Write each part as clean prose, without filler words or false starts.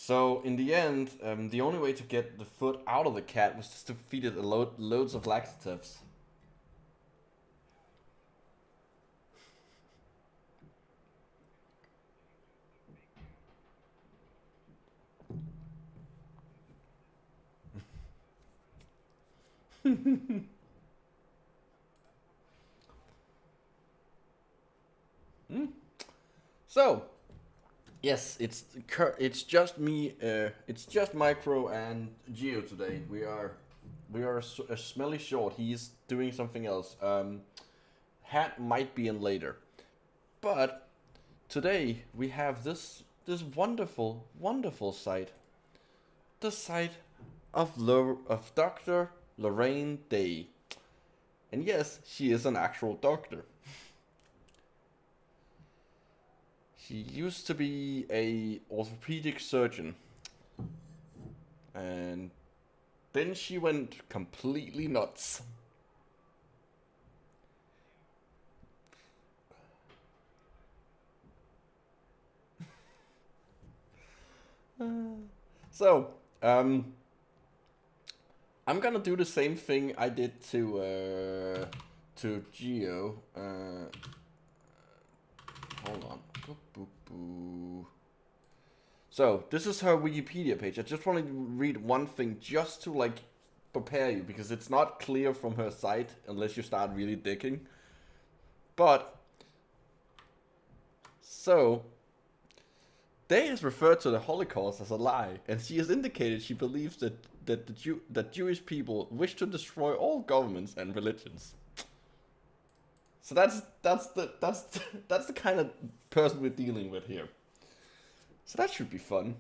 So in the end, the only way to get the foot out of the cat was just to feed it loads of laxatives. So, yes, it's just me. It's just Micro and Geo today. We are a smelly short. He's doing something else. Hat might be in later, but today we have this wonderful site, the site of Dr. Lorraine Day, and yes, she is an actual doctor. She used to be a orthopedic surgeon, and then she went completely nuts. So, I'm gonna do the same thing I did to Geo. Hold on. So, this is her Wikipedia page. I just wanted to read one thing just to like prepare you, because it's not clear from her site unless you start really digging. But so Day has referred to the Holocaust as a lie, and she has indicated she believes that Jewish people wish to destroy all governments and religions. So that's the kind of person we're dealing with here. So that should be fun.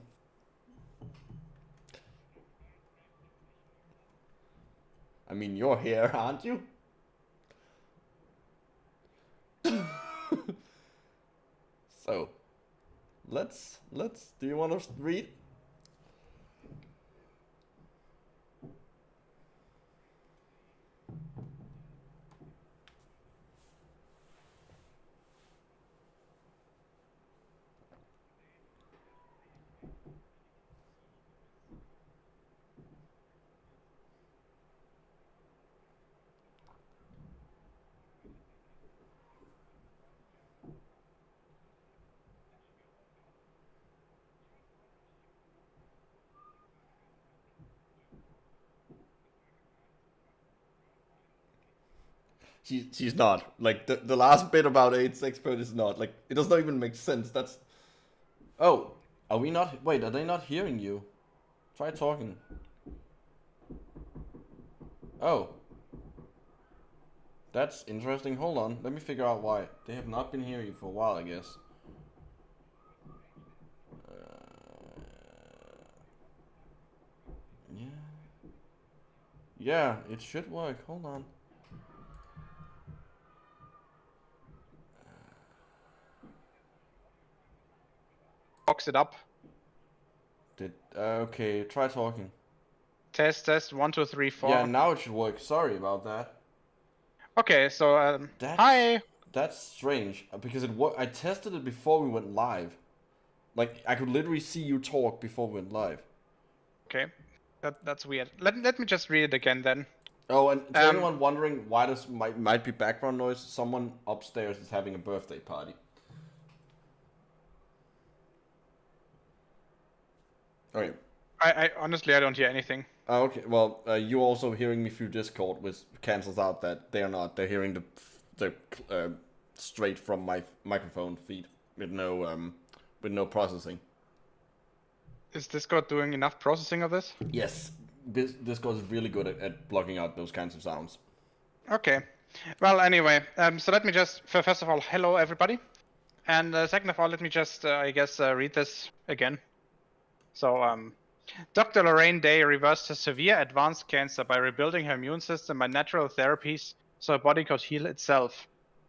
I mean, you're here, aren't you? So, let's. Do you want to read? She's not. Like, the last bit about AIDS expert is not. Like, it does not even make sense. That's... Oh, are we not... Wait, are they not hearing you? Try talking. Oh. That's interesting. Hold on. Let me figure out why. They have not been hearing you for a while, I guess. Yeah. Yeah, it should work. Hold on. Box it up. Okay, try talking. Test 1 2 3 4. Yeah, now it should work. Sorry about that. Okay, so hi. That's strange because I tested it before we went live. Like, I could literally see you talk before we went live. Okay, that's weird. Let me just read it again then. Oh, and to anyone wondering why this might be background noise, someone upstairs is having a birthday party. Okay. I honestly I don't hear anything. Oh, okay. Well, you also hearing me through Discord, which cancels out that they're not. They're hearing the straight from my microphone feed with no processing. Is Discord doing enough processing of this? Yes, Discord is really good at blocking out those kinds of sounds. Okay. Well, anyway, so let me just first of all, hello everybody, and second of all, let me just I guess read this again. So Dr. Lorraine Day reversed her severe advanced cancer by rebuilding her immune system by natural therapies so her body could heal itself.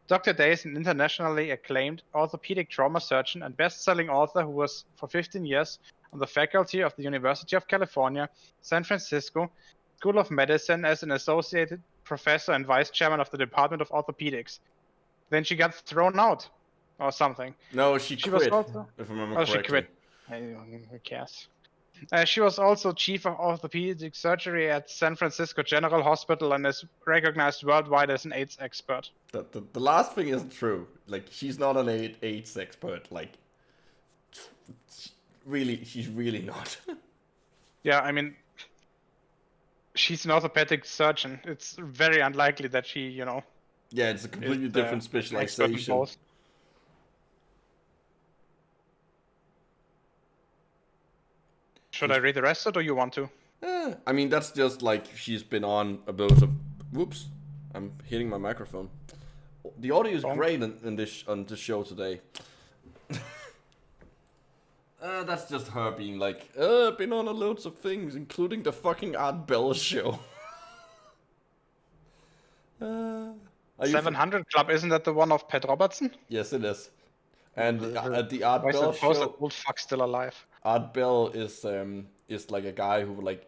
Dr. Day is an internationally acclaimed orthopedic trauma surgeon and best-selling author who was for 15 years on the faculty of the University of California, San Francisco School of Medicine as an associate professor and vice chairman of the Department of Orthopedics. Then she got thrown out or something. No, she quit, was also... if I remember correctly. She quit. Who cares? She was also chief of orthopedic surgery at San Francisco General Hospital and is recognized worldwide as an AIDS expert. The last thing isn't true. Like, she's not an AIDS expert. Like, really, she's really not. Yeah, I mean, she's an orthopedic surgeon. It's very unlikely that she, Yeah, it's a completely is, different an expert in specialization. both. Should I read the rest, or do you want to? I mean, that's just like she's been on a bunch of. Whoops, I'm hitting my microphone. The audio is great on this show today. That's just her being like, I've been on loads of things, including the fucking Art Bell show. 700 Club, isn't that the one of Pat Robertson? Yes, it is. And the Art Why is Bell that post show. old fuck still alive? Art Bell is like a guy who like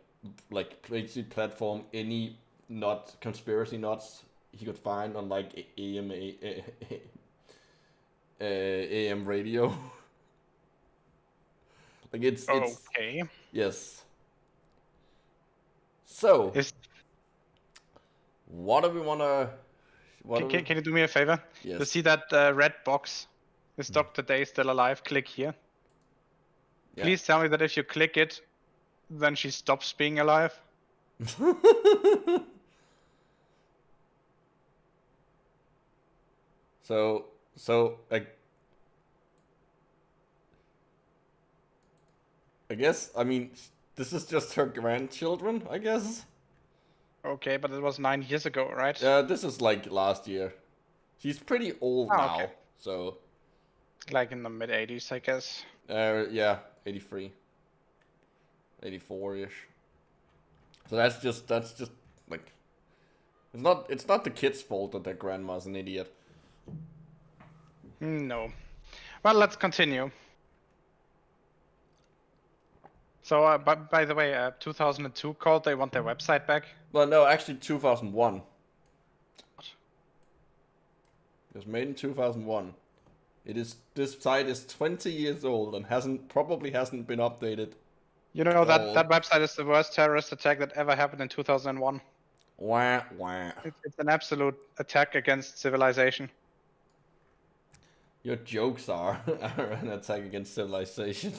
basically platform any conspiracy nuts he could find on like AM radio. Like it's okay. Yes. So what do we wanna? Can you do me a favor? Yes. To see that red box, is Dr. Day still alive? Click here. Yeah. Please tell me that if you click it, then she stops being alive. So I guess, I mean, this is just her grandchildren, I guess. Okay, but it was 9 years ago, right? Yeah, this is like last year. She's pretty old now, okay. So. Like in the mid 80s, I guess. Yeah, 83, 84-ish. So that's just like, it's not the kid's fault that their grandma's an idiot. No. Well, let's continue. So, by the way, 2002 called, they want their website back? Well, no, actually 2001. What? It was made in 2001. This site is 20 years old and probably hasn't been updated. You know that website is the worst terrorist attack that ever happened in 2001. Wah, wah. It's an absolute attack against civilization. Your jokes are an attack against civilization.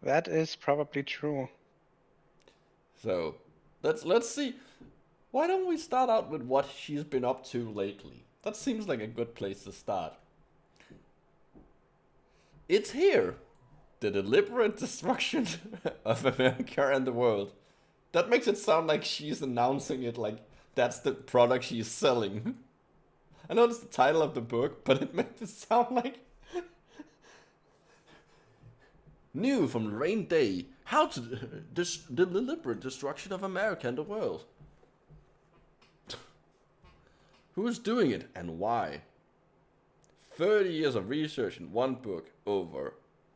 That is probably true. So, let's see. Why don't we start out with what she's been up to lately? That seems like a good place to start. It's here. The deliberate destruction of America and the world. That makes it sound like she's announcing it like that's the product she's selling. I know it's the title of the book, but it makes it sound like... New from Lorraine Day. How to... the deliberate destruction of America and the world. Who's doing it and why? 30 years of research in one book, over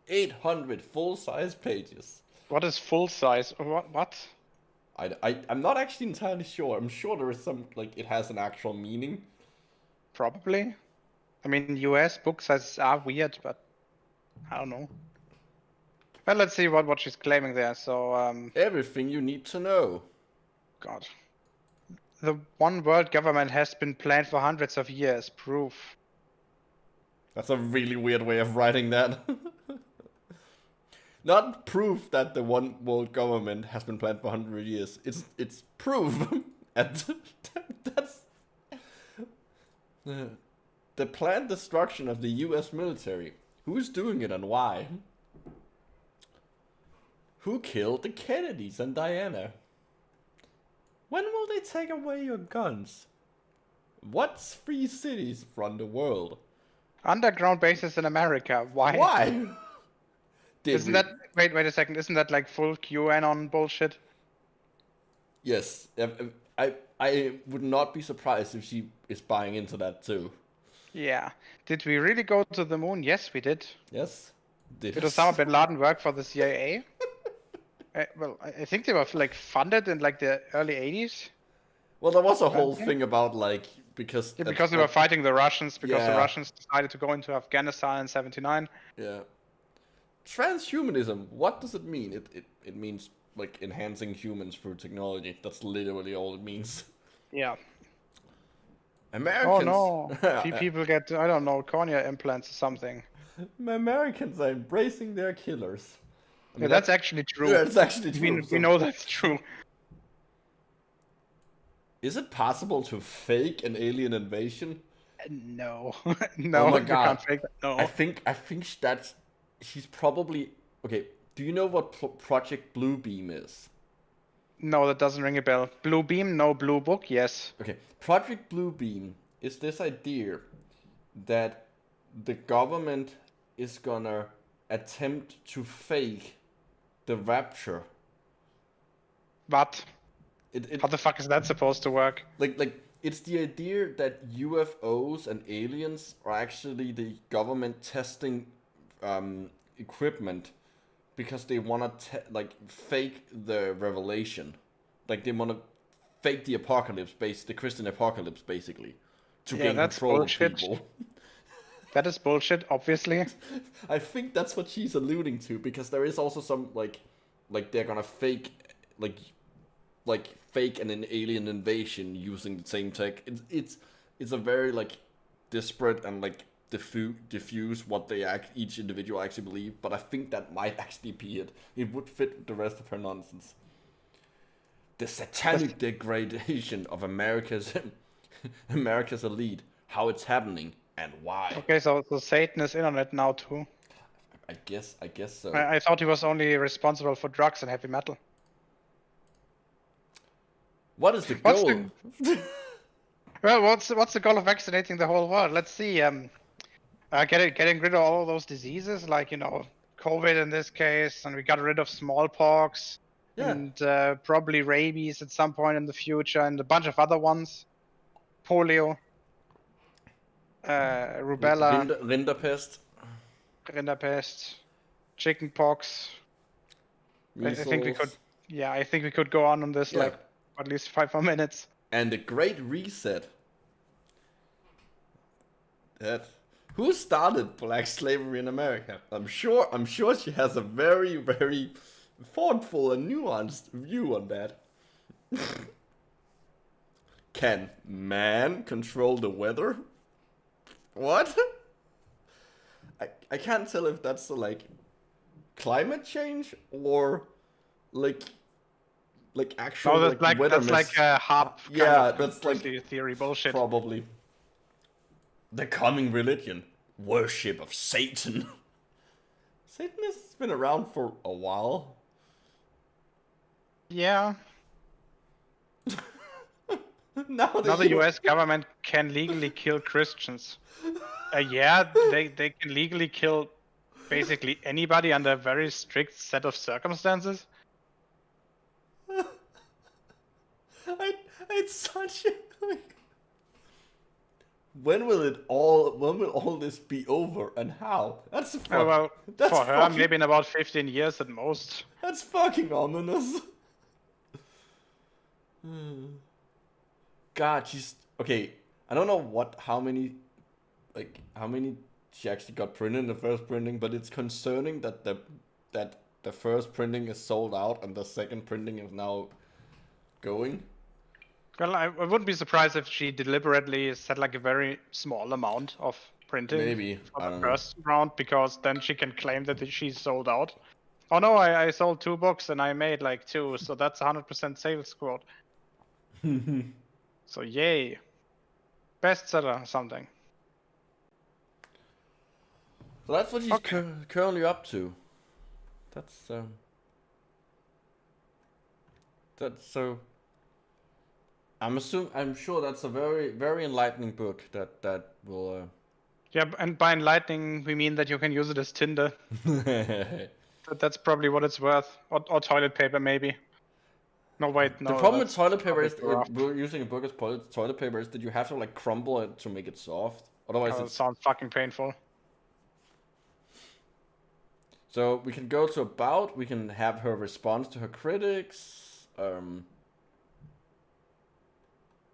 800 full-size pages. What is full-size? What? I'm not actually entirely sure. I'm sure there is some, like, it has an actual meaning. Probably. I mean, US book sizes are weird, but I don't know. Well, let's see what she's claiming there. So, everything you need to know. God. The one world government has been planned for hundreds of years. Proof. That's a really weird way of writing that. Not proof that the one world government has been planned for 100 years. It's proof. And that's the planned destruction of the US military. Who's doing it and why? Who killed the Kennedys and Diana? When will they take away your guns? What's free cities from the world? Underground bases in America. Why? Why? Isn't that... Wait a second. Isn't that like full QAnon bullshit? Yes. I would not be surprised if she is buying into that too. Yeah. Did we really go to the moon? Yes, we did. Yes. Did Osama bin Laden work for the CIA? Well, I think they were like funded in like the early 80s. Well, there was a whole thing about like because they were fighting the Russians because the Russians decided to go into Afghanistan in '79. Yeah. transhumanism, what does it mean? It means like enhancing humans through technology. That's literally all it means. Yeah. Americans. Oh no. People get, I don't know, cornea implants or something. Americans are embracing their killers. I mean, Yeah, that's actually true. Yeah, it's actually true. We know that's true. Is it possible to fake an alien invasion? No. No, Oh my you God. can't fake that. No. I think that's he's probably okay. Do you know what Project Bluebeam is? No, that doesn't ring a bell. Blue Beam, no. Blue Book, yes. Okay, Project Bluebeam is this idea that the government is gonna attempt to fake the rapture. But how the fuck is that supposed to work? Like it's the idea that UFOs and aliens are actually the government testing equipment because they want to like fake the revelation, like they want to fake the apocalypse, the Christian apocalypse, basically, to gain control of people. That is bullshit, obviously. I think that's what she's alluding to, because there is also some like they're gonna fake like fake an alien invasion using the same tech. It's a very like disparate and like diffuse what they each individual actually believe, but I think that might actually be it. It would fit the rest of her nonsense. The satanic degradation of America's elite, how it's happening and why. Okay, so Satan is in on it now too. I guess so. I thought he was only responsible for drugs and heavy metal. What is the goal? Well, what's the goal of vaccinating the whole world? Let's see. Getting rid of all of those diseases, like, you know, COVID in this case, and we got rid of smallpox, and probably rabies at some point in the future, and a bunch of other ones, polio, rubella, rinderpest, chickenpox. I think we could. Yeah, I think we could go on this like at least 5 more minutes. And the Great Reset. Who started black slavery in America? I'm sure she has a very, very thoughtful and nuanced view on that. Can man control the weather? What? I can't tell if that's like climate change or like actual no, that's like weather that's like a hop. That's like theory bullshit. Probably. The coming religion, worship of Satan. Satan has been around for a while. Yeah. Now the US government can legally kill Christians. They can legally kill basically anybody under a very strict set of circumstances. It's such a... When will all this be over and how? That's for her, maybe in about 15 years at most. That's fucking ominous. God, she's okay. I don't know how many she actually got printed in the first printing, but it's concerning that the first printing is sold out and the second printing is now going. Well, I wouldn't be surprised if she deliberately set like a very small amount of printing maybe for the first round, because then she can claim that she's sold out. Oh no, I sold 2 books and I made like 2, so that's 100% sales quote. So yay, bestseller or something. So that's what she's currently up to. That's so. I'm sure that's a very, very enlightening book that will. Yeah, and by enlightening we mean that you can use it as Tinder. That's probably what it's worth, or toilet paper maybe. No, wait, no. The problem with toilet paper is using a book as toilet paper is that you have to like crumble it to make it soft. Otherwise, it sounds fucking painful. So we can go to about. We can have her response to her critics.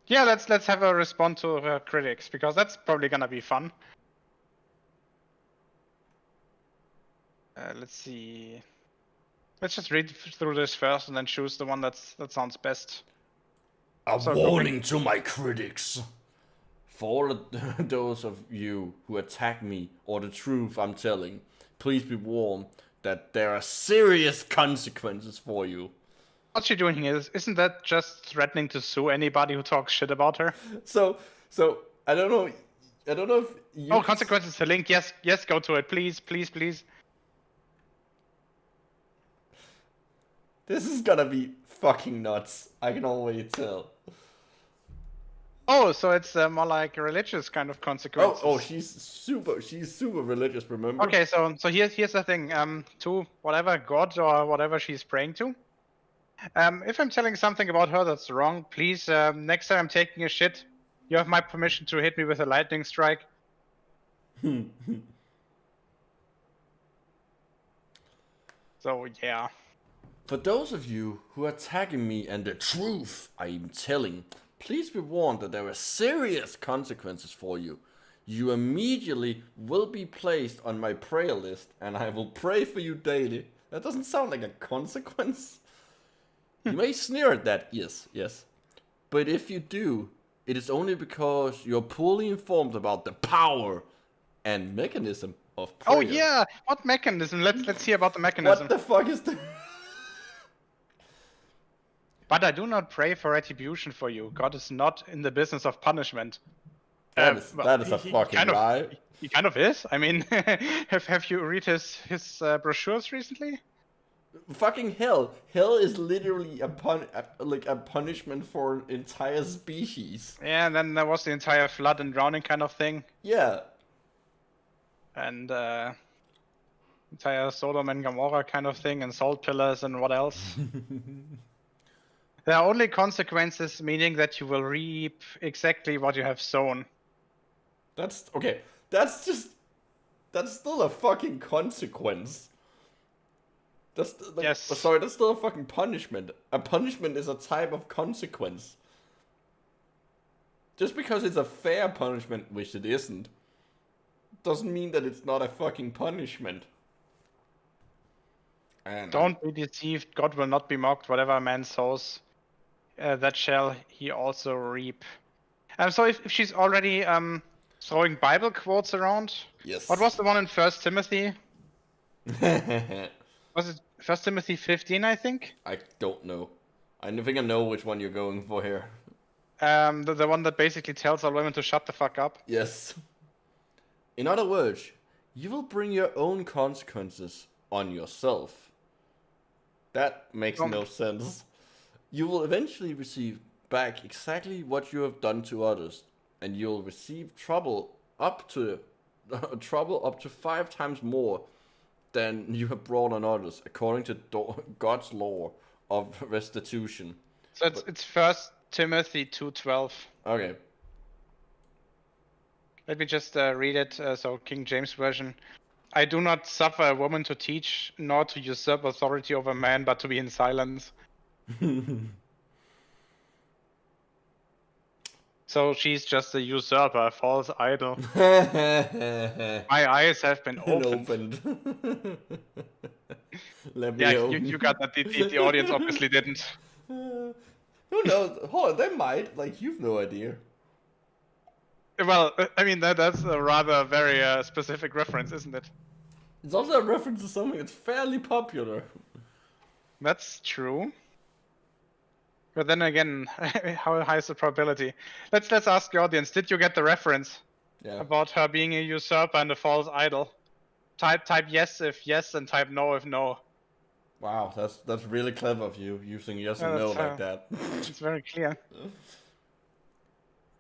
Yeah, let's have her respond to her critics, because that's probably gonna be fun. Let's see. Let's just read through this first and then choose the one that sounds best. A So, warning to my critics. For all those of you who attack me or the truth I'm telling, please be warned that there are serious consequences for you. What's she doing here? Isn't that just threatening to sue anybody who talks shit about her? So I don't know if you. Oh, consequences to link. Yes, go to it, please. This is gonna be fucking nuts. I can already tell. Oh, so it's more like religious kind of consequences. Oh, she's super religious. Remember? Okay, so here's the thing. To whatever god or whatever she's praying to. If I'm telling something about her that's wrong, please, next time I'm taking a shit, you have my permission to hit me with a lightning strike. So, yeah. For those of you who are attacking me and the truth I am telling, please be warned that there are serious consequences for you. You immediately will be placed on my prayer list, and I will pray for you daily. That doesn't sound like a consequence. You may sneer at that, yes. But if you do, it is only because you're poorly informed about the power and mechanism of prayer. Oh yeah, what mechanism? Let's hear about the mechanism. What the fuck is that? But I do not pray for retribution for you. God is not in the business of punishment. That is a fucking lie. He kind of is. I mean, have you read his brochures recently? Fucking hell! Hell is literally a punishment for an entire species. Yeah, and then there was the entire flood and drowning kind of thing. Yeah. And entire Sodom and Gomorrah kind of thing, and salt pillars and what else. There are only consequences, meaning that you will reap exactly what you have sown. That's okay. That's still a fucking consequence. Yes. Sorry, that's still a fucking punishment. A punishment is a type of consequence. Just because it's a fair punishment, which it isn't, doesn't mean that it's not a fucking punishment. And Don't be deceived. God will not be mocked. Whatever a man sows, that shall he also reap. So if she's already throwing Bible quotes around, yes. what was the one in 1 Timothy? Was it 1 Timothy 15, I think? I don't know. I think I know which one you're going for here. The one that basically tells all women to shut the fuck up. Yes. In other words, you will bring your own consequences on yourself. That makes no sense. You will eventually receive back exactly what you have done to others, and you'll receive trouble up to 5 times more than you have brought on others, according to God's law of restitution. So it's 1 Timothy 2:12. Okay. Let me just read it. So King James Version. I do not suffer a woman to teach, nor to usurp authority over man, but to be in silence. So she's just a usurper, a false idol. My eyes have been opened. Let me open. You got that. The audience obviously didn't. Who knows? Oh, they might. Like, you've no idea. Well, I mean, that's a rather very specific reference, isn't it? It's also a reference to something that's fairly popular. That's true. But then again, how high is the probability? Let's ask the audience. Did you get the reference? Yeah. About her being a usurper and a false idol? Type yes if yes, and type no if no. Wow, that's really clever of you, using yes and no like that. It's very clear.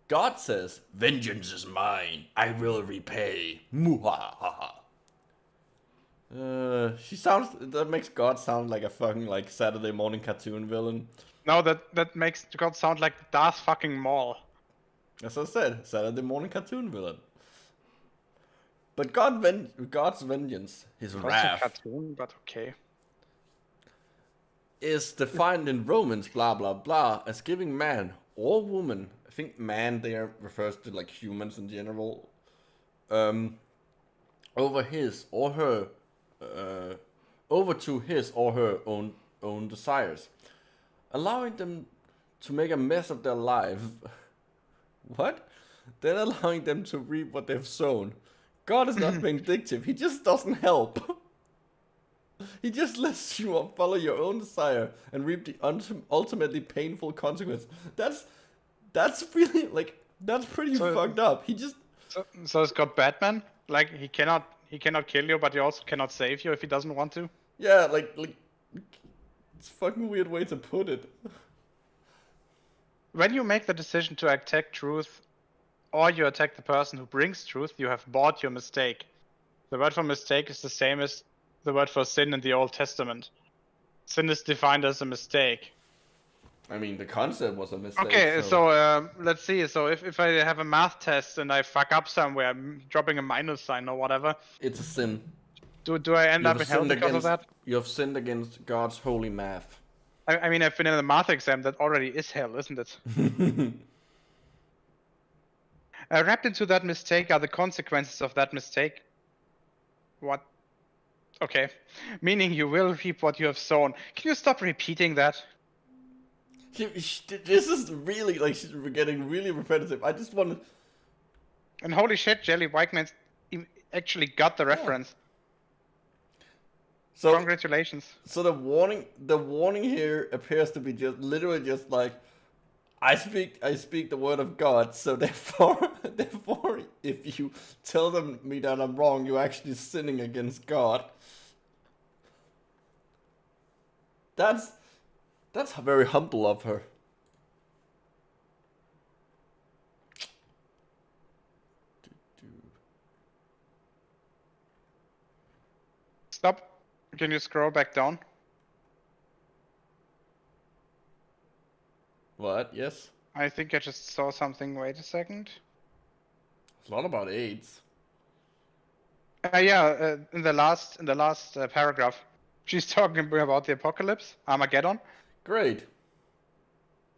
God says, "Vengeance is mine. I will repay." Muhahaha. That makes God sound like a fucking like Saturday morning cartoon villain. No, that makes God sound like Darth fucking Maul. As I said, Saturday morning cartoon villain. But God's vengeance, his wrath, cartoon, but okay, is defined in Romans blah blah blah as giving man or woman, I think man there refers to like humans in general, over his or her over to his or her own desires, allowing them to make a mess of their life. What? Then allowing them to reap what they've sown. God is not vindictive. He just doesn't help. He just lets you follow your own desire and reap the ultimately painful consequence. That's really like that's pretty fucked up. He just so it's got Batman. Like he cannot kill you, but he also cannot save you if he doesn't want to. Yeah, like it's a fucking weird way to put it. When you make the decision to attack truth, or you attack the person who brings truth, you have bought your mistake. The word for mistake is the same as the word for sin in the Old Testament. Sin is defined as a mistake. I mean, the concept was a mistake. Okay, so let's see. So if I have a math test and I fuck up somewhere, I'm dropping a minus sign or whatever, it's a sin. Do I end up in hell because of that? You have sinned against God's holy math. I mean, I've been in a math exam. That already is hell, isn't it? Wrapped into that mistake are the consequences of that mistake. What? Okay. Meaning you will reap what you have sown. Can you stop repeating that? This is really, like, we're getting really repetitive. I just want to... And holy shit, Jelly Whiteman actually got the reference. So, congratulations. So the warning here appears to be just literally just like, I speak the word of God. So therefore, if you tell me that I'm wrong, you're actually sinning against God. That's very humble of her. Stop. Can you scroll back down? What? Yes? I think I just saw something. Wait a second. It's a lot about AIDS. Yeah, in the last paragraph, she's talking about the apocalypse, Armageddon. Great.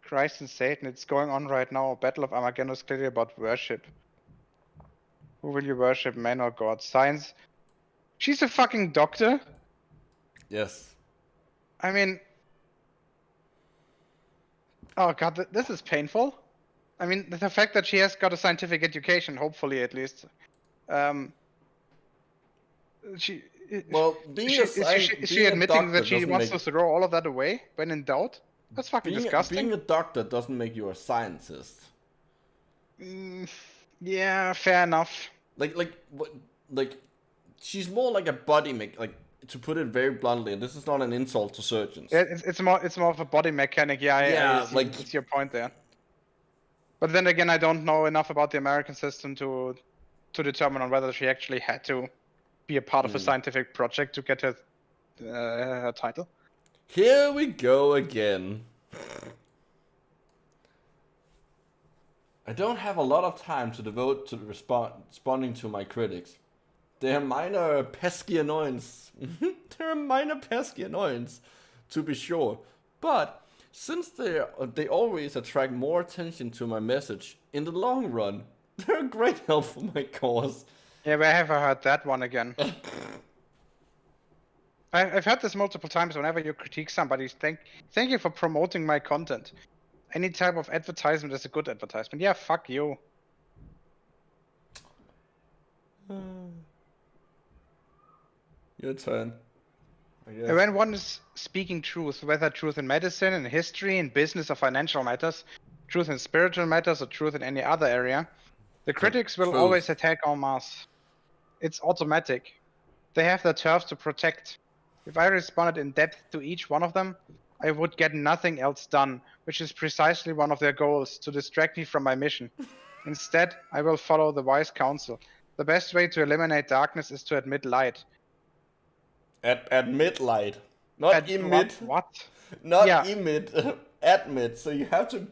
Christ and Satan, it's going on right now. A battle of Armageddon is clearly about worship. Who will you worship, man or God? Science. She's a fucking doctor. Yes. I mean, oh god, this is painful. I mean, the fact that she has got a scientific education, hopefully at least. Is she admitting that she wants to throw all of that away when in doubt? That's fucking disgusting. Being a doctor doesn't make you a scientist. Yeah, fair enough. Like, she's more like a body like, to put it very bluntly, and this is not an insult to surgeons. Yeah, it's more of a body mechanic. Yeah, like it's your point there. But then again, I don't know enough about the American system to determine on whether she actually had to be a part of a scientific project to get her title. Here we go again. I don't have a lot of time to devote to responding to my critics. They're minor pesky annoyance. They're a minor pesky annoyance, to be sure. But since they always attract more attention to my message, in the long run, they're a great help for my cause. Yeah, where have I heard that one again? I've heard this multiple times whenever you critique somebody. Thank you for promoting my content. Any type of advertisement is a good advertisement. Yeah, fuck you. Your turn. When one is speaking truth, whether truth in medicine, in history, in business or financial matters, truth in spiritual matters or truth in any other area, the critics will always attack en masse. It's automatic. They have their turf to protect. If I responded in depth to each one of them, I would get nothing else done, which is precisely one of their goals, to distract me from my mission. Instead, I will follow the wise counsel. The best way to eliminate darkness is to admit light. Admit light. Not emit. What? Not emit. Admit. So you have to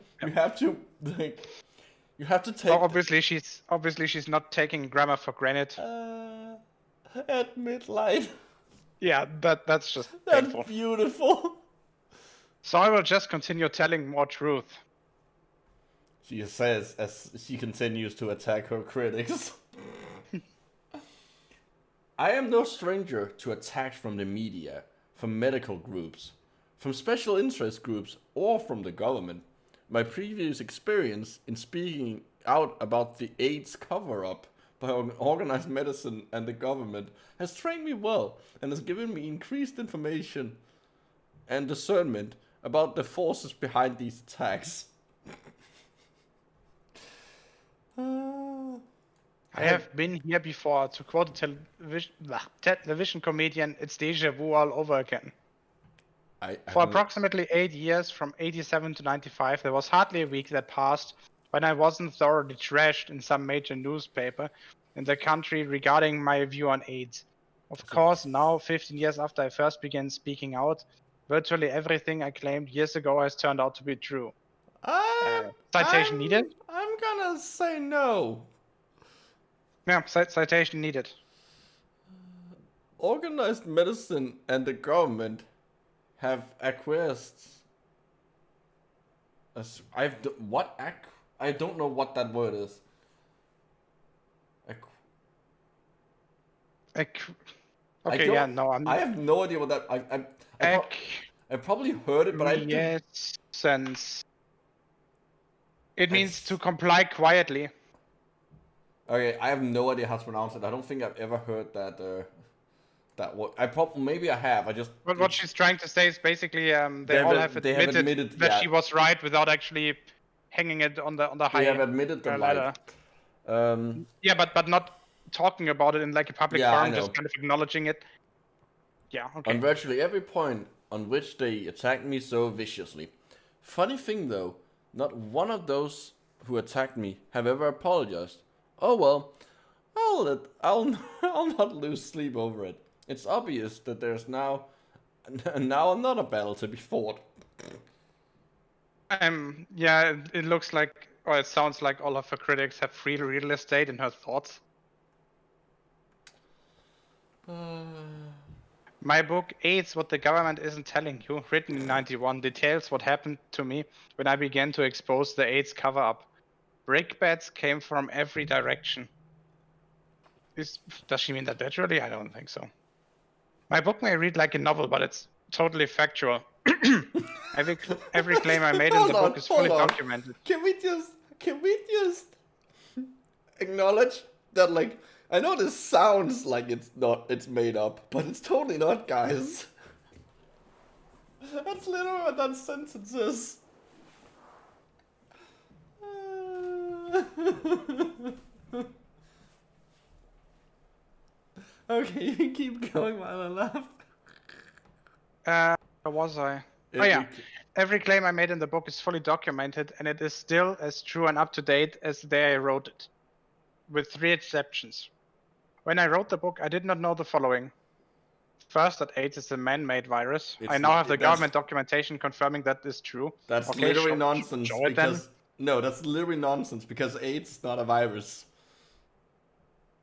take. Oh, obviously she's not taking grammar for granted. Admit light. Yeah, that's just that's painful. Beautiful. So I will just continue telling more truth. She says as she continues to attack her critics. I am no stranger to attacks from the media, from medical groups, from special interest groups, or from the government. My previous experience in speaking out about the AIDS cover-up by organized medicine and the government has trained me well and has given me increased information and discernment about the forces behind these attacks. I have been here before. To quote a television comedian, it's deja vu all over again. For approximately 8 years, from 87 to 95, there was hardly a week that passed when I wasn't thoroughly trashed in some major newspaper in the country regarding my view on AIDS. Of course, now, 15 years after I first began speaking out, virtually everything I claimed years ago has turned out to be true. Citation needed? I'm gonna say no. Yeah, citation needed. Organized medicine and the government have acquiesced. I don't know what that word is. I have no idea what that. I probably heard it, but sense. It means to comply quietly. Okay, I have no idea how to pronounce it. I don't think I've ever heard that. That word. Maybe I have. But what she's trying to say is basically they all have admitted that she was right without actually hanging it on the high. They have admitted the ladder. Yeah, but not talking about it in like a public forum, just kind of acknowledging it. Yeah. Okay. On virtually every point on which they attacked me so viciously. Funny thing though, not one of those who attacked me have ever apologized. Oh well, I'll not lose sleep over it. It's obvious that there's now another battle to be fought. Yeah, it looks like, or it sounds like all of her critics have free real estate in her thoughts. My book, AIDS, What the Government Isn't Telling You, written in '91, details what happened to me when I began to expose the AIDS cover-up. Brickbats came from every direction. Does she mean that literally? I don't think so. My book may read like a novel, but it's totally factual. Every claim I made in the book is fully documented. Can we just acknowledge that, like, I know this sounds like it's made up, but it's totally not, guys. That's literally what that sentence is. Okay, you can keep going while I laugh. Where was I? Every claim I made in the book is fully documented, and it is still as true and up to date as the day I wrote it, with 3 exceptions. When I wrote the book, I did not know the following. First, that AIDS is a man-made virus. I now have the government documentation confirming that is true. That's literally nonsense. That's literally nonsense because AIDS is not a virus.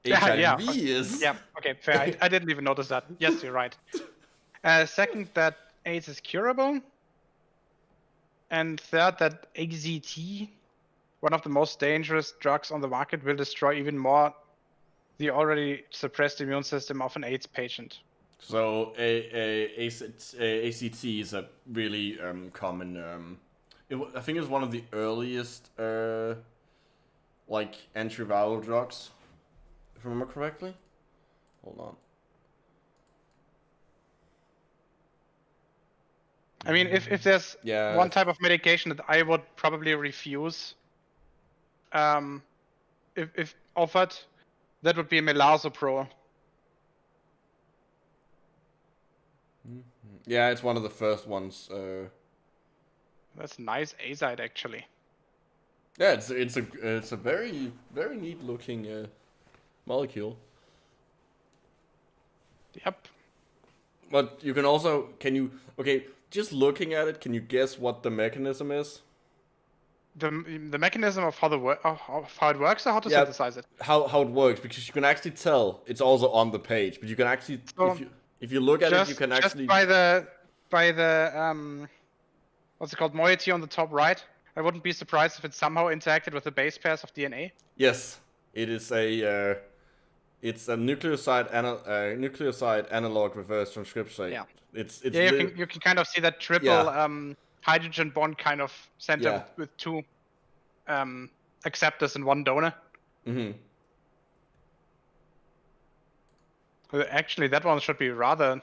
HIV is. Yeah, okay, fair. I didn't even notice that. Yes, you're right. Second, that AIDS is curable. And third, that AZT, one of the most dangerous drugs on the market, will destroy even more the already suppressed immune system of an AIDS patient. So ACT is a really common. I think it's one of the earliest like antiviral drugs, if I remember correctly. Hold on. I mean, if there's one type of medication that I would probably refuse, if offered, that would be Milazopro. Yeah, it's one of the first ones. That's nice azide, actually. Yeah, it's a very neat looking molecule. Yep. But you can also just looking at it, can you guess what the mechanism is? The mechanism of how it works, or how to synthesize it? How it works, because you can actually tell it's also on the page, but you can actually if you look at it, you can actually by the what's it called, moiety on the top right. I wouldn't be surprised if it somehow interacted with the base pairs of DNA. Yes, it is a It's a nucleoside analog reverse transcriptase. Yeah. It's You can kind of see that triple hydrogen bond kind of center with two acceptors and one donor. Mm-hmm. Actually, that one should be rather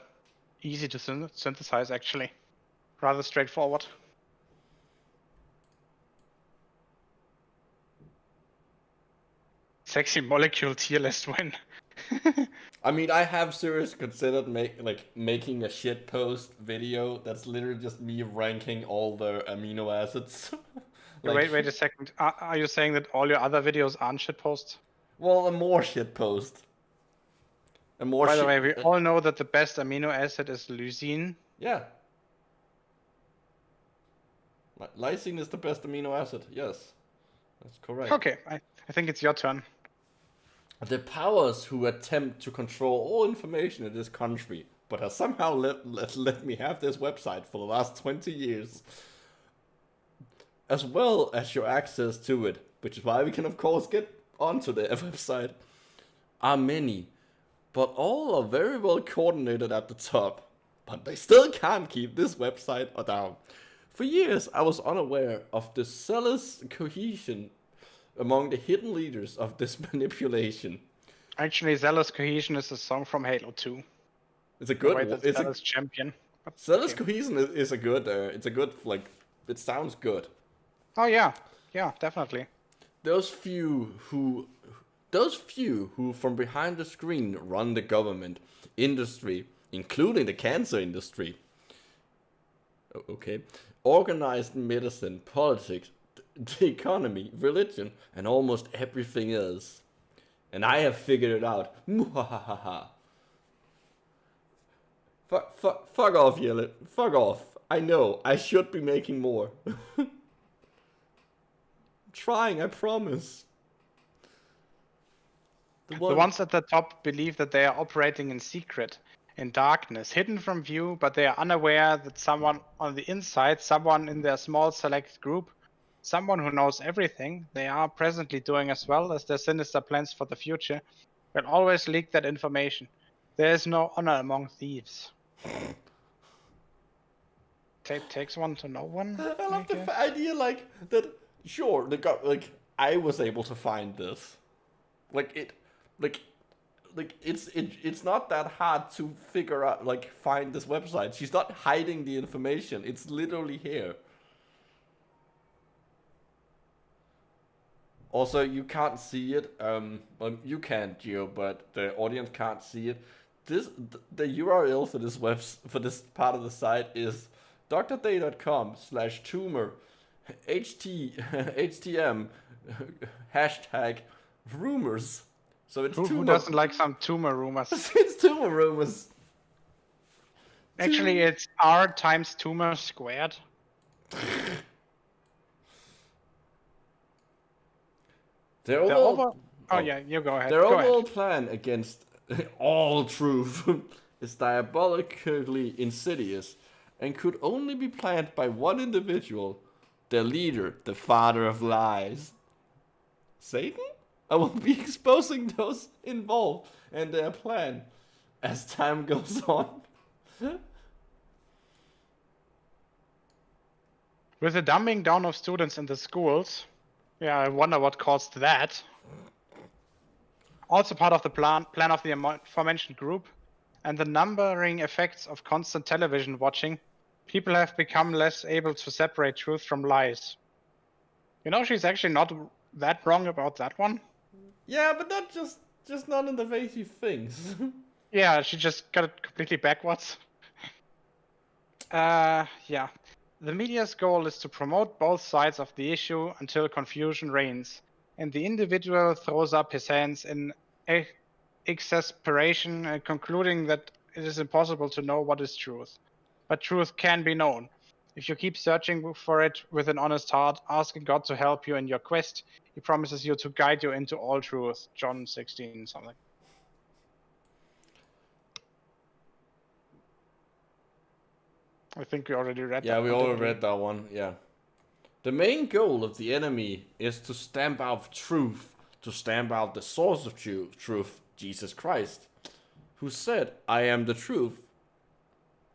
easy to synthesize. Actually, rather straightforward. Sexy molecule tier list win. I mean, I have seriously considered making a shit post video that's literally just me ranking all the amino acids. Wait a second. Are you saying that all your other videos aren't shit posts? Well, a more shit post. By the way, we all know that the best amino acid is leucine. Yeah. Lysine is the best amino acid. Yes, that's correct. Okay, I think it's your turn. The powers who attempt to control all information in this country, but have somehow let me have this website for the last 20 years, as well as your access to it, which is why we can of course get onto the website, are many, but all are very well coordinated at the top, but they still can't keep this website down. For years, I was unaware of the zealous cohesion among the hidden leaders of this manipulation. Actually, Zealous Cohesion is a song from Halo 2. It's a good one. It's Zealous Champion. Zealous Cohesion is a good, it sounds good. Oh yeah, definitely. Those few who from behind the screen run the government, industry, including the cancer industry. Okay. Organized medicine, politics, the economy, religion, and almost everything else. And I have figured it out. Fuck off, Yelle. Fuck off. I know. I should be making more. I'm trying, I promise. The ones at the top believe that they are operating in secret, in darkness, hidden from view, but they are unaware that someone on the inside, someone in their small select group, someone who knows everything they are presently doing as well as their sinister plans for the future, will always leak that information. There is no honor among thieves. Tape takes one to know one. I love the idea that. Sure, I was able to find this. It's not that hard to figure out, find this website. She's not hiding the information. It's literally here. Also, you can't see it. Well, you can, Geo, but the audience can't see it. The URL for this part of the site is drday.com/tumor htm #rumors. So it's who doesn't like some tumor rumors? It's tumor rumors. Actually, it's r times tumor squared. Their overall you go ahead. Their overall plan against all truth is diabolically insidious and could only be planned by one individual, their leader, the father of lies. Satan? I will be exposing those involved and their plan as time goes on. With the dumbing down of students in the schools, I wonder what caused that. Also part of the plan of the aforementioned group, and the numbering effects of constant television watching, people have become less able to separate truth from lies. She's actually not that wrong about that one. Yeah, but not just not in the way she thinks. Yeah, she just got it completely backwards. The media's goal is to promote both sides of the issue until confusion reigns, and the individual throws up his hands in exasperation, concluding that it is impossible to know what is truth. But truth can be known. If you keep searching for it with an honest heart, asking God to help you in your quest, He promises you to guide you into all truth. John 16 something. I think we already read that. Yeah, we already read that one, yeah. The main goal of the enemy is to stamp out truth, to stamp out the source of truth, Jesus Christ, who said, I am the truth,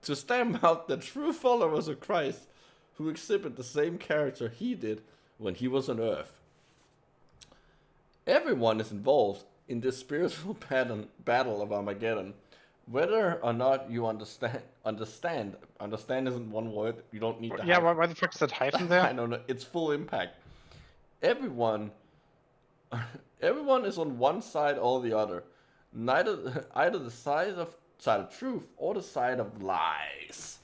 to stamp out the true followers of Christ, who exhibit the same character he did when he was on earth. Everyone is involved in this spiritual battle of Armageddon. Whether or not you understand isn't one word, you don't need to why the fuck is that hyphen there? I don't know, it's full impact. Everyone is on one side or the other. Either the side of truth or the side of lies.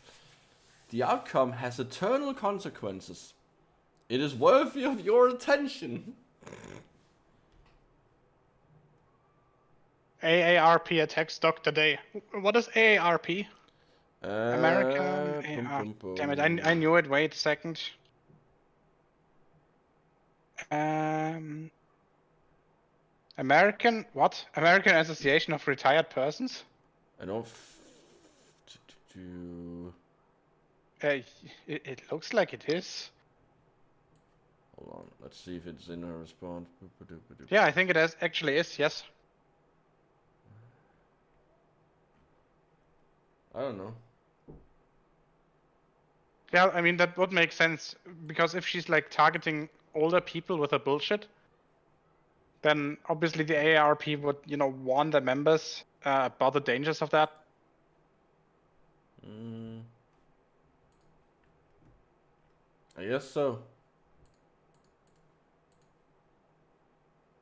The outcome has eternal consequences. It is worthy of your attention. AARP attacks Dr. Day. What is AARP? American. Damn it! I knew it. Wait a second. American what? American Association of Retired Persons. I don't. It looks like it is. Hold on. Let's see if it's in her response. Yeah, I think it actually is. Yes. I don't know. Yeah, I mean that would make sense because if she's like targeting older people with her bullshit, then obviously the AARP would, warn their members about the dangers of that. I guess so.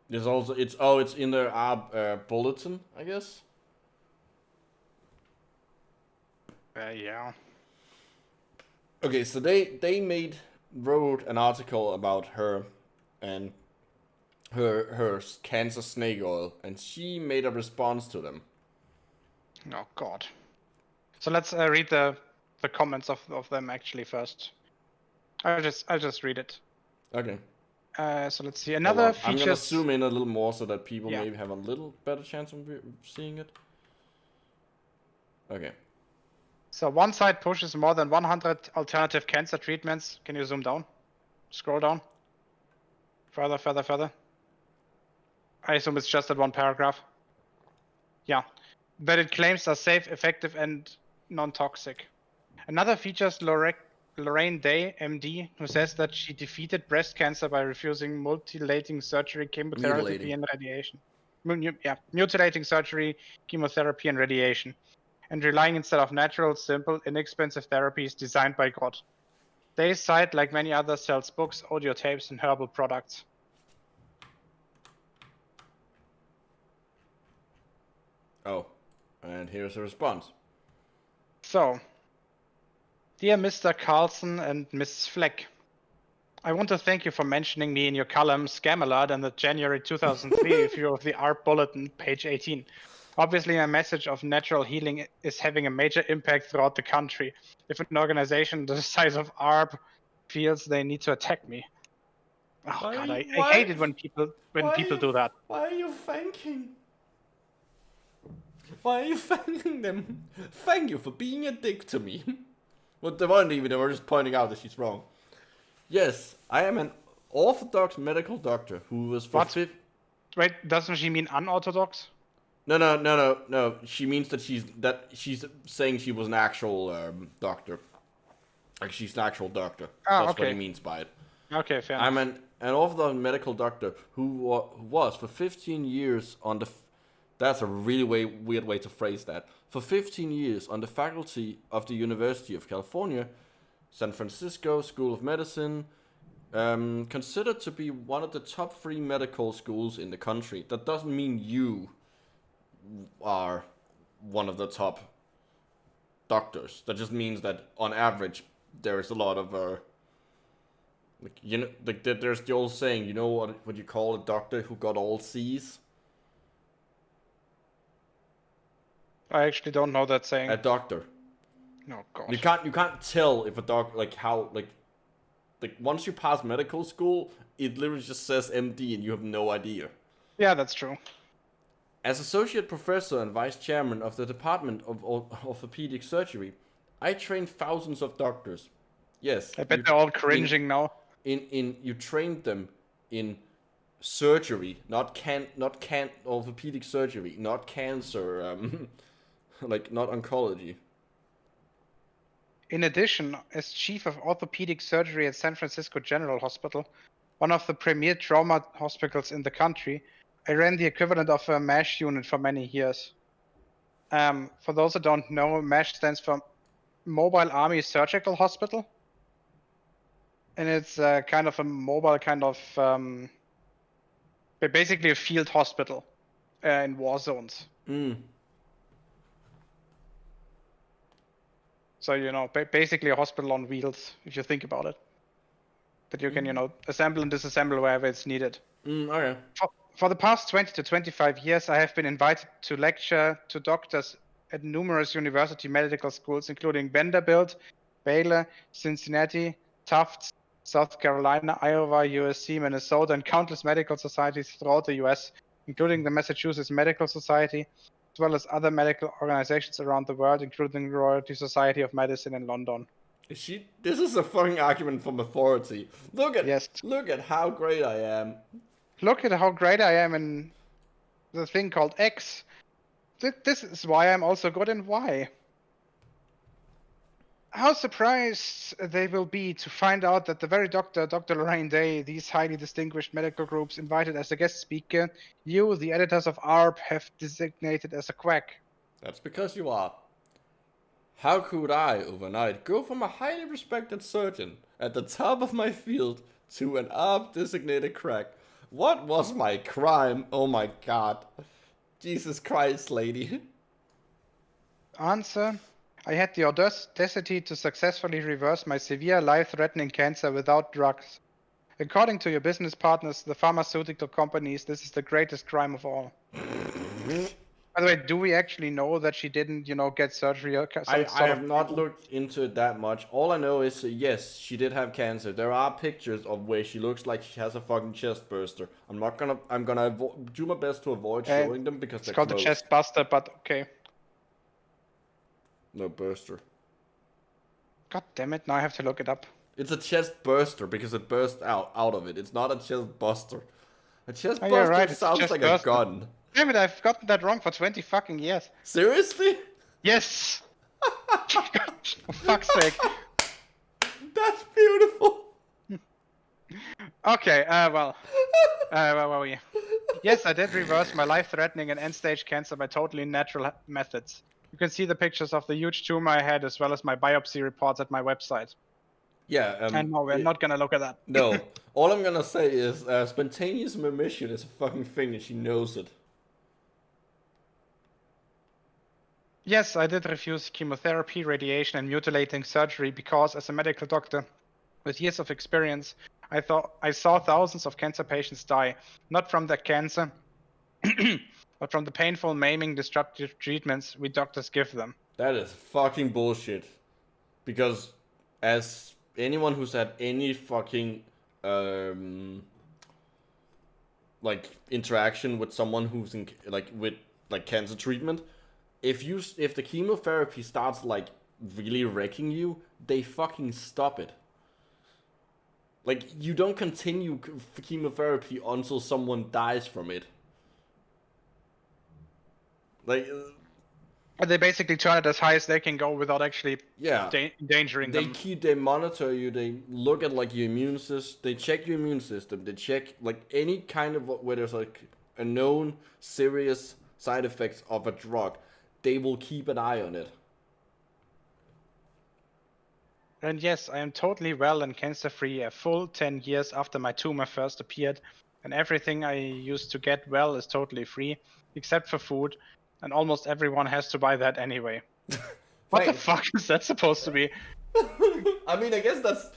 There's also it's in their bulletin, I guess. Yeah. Okay, so they wrote an article about her and her cancer snake oil, and she made a response to them. Oh God. So let's read the comments of them actually first. I'll just read it. Okay. So let's see. Another feature. I'm gonna zoom in a little more so that people Yeah. maybe have a little better chance of seeing it. Okay. So one site pushes more than 100 alternative cancer treatments. Can you zoom down? Scroll down. Further. I assume it's just that one paragraph. Yeah. That it claims are safe, effective, and non-toxic. Another features Lorraine Day, MD, who says that she defeated breast cancer by refusing mutilating surgery, chemotherapy, and radiation. Mutilating surgery, chemotherapy, and radiation. And relying instead of natural, simple, inexpensive therapies designed by God. Day's site, like many others, sells books, audio tapes, and herbal products. Oh, and here's a response. So, dear Mr. Carlson and Ms. Fleck, I want to thank you for mentioning me in your column Scam Alert in the January 2003 issue of the ARP Bulletin, page 18. Obviously, my message of natural healing is having a major impact throughout the country. If an organization the size of ARP feels they need to attack me. Oh God, I hate it when people do that. Why are you thanking? Why are you thanking them? Thank you for being a dick to me. Well, they weren't even, they were just pointing out that she's wrong. Yes, I am an orthodox medical doctor who was for Wait, doesn't she mean unorthodox? No. She means that she's saying she was an actual doctor. Like she's an actual doctor. That's okay. what he means by it. Okay, fair enough. I'm an orthodox medical doctor who was for 15 years on the... That's a really weird way to phrase that. For 15 years on the faculty of the University of California, San Francisco School of Medicine, considered to be one of the top 3 medical schools in the country. That doesn't mean you are one of the top doctors. That just means that on average there is a lot of there's the old saying, you know what you call a doctor who got all C's? I actually don't know that saying. A doctor. Oh God. You can't tell if a doctor like once you pass medical school, it literally just says MD and you have no idea. Yeah, that's true. As associate professor and vice chairman of the Department of Orthopedic Surgery, I trained thousands of doctors. Yes. I bet they're all cringing now. You trained them in surgery, not orthopedic surgery, not cancer, like not oncology. In addition, as chief of orthopedic surgery at San Francisco General Hospital, one of the premier trauma hospitals in the country, I ran the equivalent of a MASH unit for many years. For those who don't know, MASH stands for Mobile Army Surgical Hospital. And it's kind of a mobile basically a field hospital in war zones. So, basically a hospital on wheels, if you think about it. That you can, assemble and disassemble wherever it's needed. Okay. For the past 20 to 25 years, I have been invited to lecture to doctors at numerous university medical schools, including Vanderbilt, Baylor, Cincinnati, Tufts, South Carolina, Iowa, USC, Minnesota, and countless medical societies throughout the US, including the Massachusetts Medical Society, as well as other medical organizations around the world, including the Royal Society of Medicine in London. This is a fucking argument from authority. Look at how great I am. Look at how great I am in the thing called X. This is why I'm also good in Y. How surprised they will be to find out that the very Dr. Lorraine Day, these highly distinguished medical groups invited as a guest speaker, you, the editors of ARP, have designated as a quack. That's because you are. How could I, overnight, go from a highly respected surgeon at the top of my field to an ARP-designated crack? What was my crime? Oh my god. Jesus Christ, lady. Answer: I had the audacity to successfully reverse my severe life-threatening cancer without drugs. According to your business partners, the pharmaceutical companies, this is the greatest crime of all. By the way, do we actually know that she didn't, get surgery? I have not looked into it that much. All I know is, yes, she did have cancer. There are pictures of where she looks like she has a fucking chest burster. I'm gonna do my best to avoid showing them because they're called close. the chest buster, but okay. No, burster. God damn it, now I have to look it up. It's a chest burster because it burst out of it. It's not a chest buster. A chest buster right, sounds like a gun. Damn it, I've gotten that wrong for 20 fucking years. Seriously? Yes! For fuck's sake. That's beautiful. Okay, where were we? Yes, I did reverse my life-threatening and end-stage cancer by totally natural methods. You can see the pictures of the huge tumor I had as well as my biopsy reports at my website. Yeah, and no, we're not gonna look at that. No, all I'm gonna say is spontaneous remission is a fucking thing and she knows it. Yes, I did refuse chemotherapy, radiation, and mutilating surgery because, as a medical doctor with years of experience, I saw thousands of cancer patients die, not from their cancer, but from the painful, maiming, destructive treatments we doctors give them. That is fucking bullshit. Because as anyone who's had any fucking interaction with someone who's in with cancer treatment, if the chemotherapy starts really wrecking you, they fucking stop it. You don't continue chemotherapy until someone dies from it. They basically turn it as high as they can go without actually endangering them. They monitor you, they look at your immune system, they check your immune system, they check any kind of where there's a known serious side effects of a drug. They will keep an eye on it. And yes, I am totally well and cancer-free a full 10 years after my tumor first appeared, and everything I used to get well is totally free, except for food, and almost everyone has to buy that anyway. What the fuck is that supposed to be? I guess that's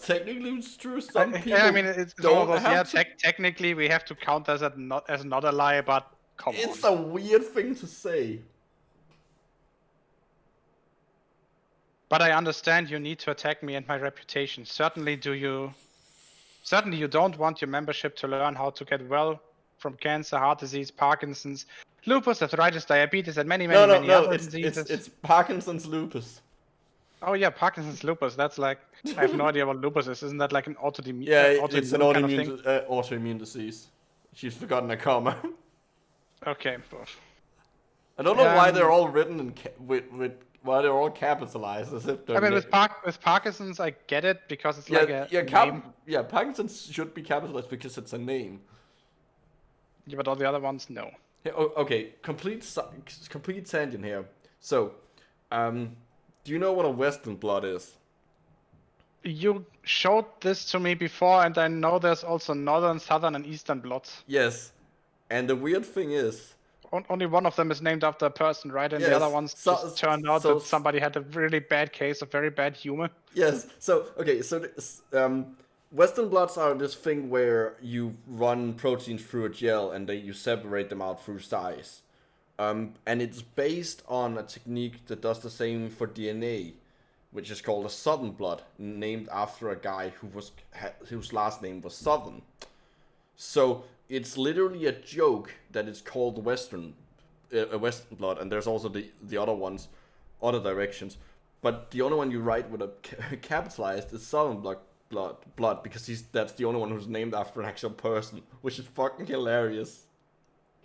technically true. Some people it's don't almost, have to... technically we have to count as not a lie, but come on. It's a weird thing to say. But I understand you need to attack me and my reputation. Certainly you don't want your membership to learn how to get well from cancer, heart disease, Parkinson's, lupus, arthritis, diabetes, and many other diseases. It's Parkinson's lupus. Oh yeah, Parkinson's lupus. That's like I have no idea what lupus is. Isn't that like an autoimmune? Yeah, it's an kind of thing? autoimmune disease. She's forgotten a comma. Okay, but I don't know why they're all written in with why they're all capitalized as if they're. I mean, with Parkinson's, I get it because it's like a name. Yeah, Parkinson's should be capitalized because it's a name. Yeah, but all the other ones, no. Yeah, okay, complete tangent here. So, do you know what a Western blot is? You showed this to me before, and I know there's also northern, southern, and eastern blots. Yes, and the weird thing is, only one of them is named after a person, right? And yes, the other ones just turned out that somebody had a really bad case of very bad humor. Yes. So okay. So Western blots are this thing where you run proteins through a gel and you separate them out through size, and it's based on a technique that does the same for DNA, which is called a Southern blot, named after a guy whose last name was Southern. So it's literally a joke that it's called a Western blot, and there's also the other ones, other directions. But the only one you write with a capitalized is Southern blood because that's the only one who's named after an actual person, which is fucking hilarious.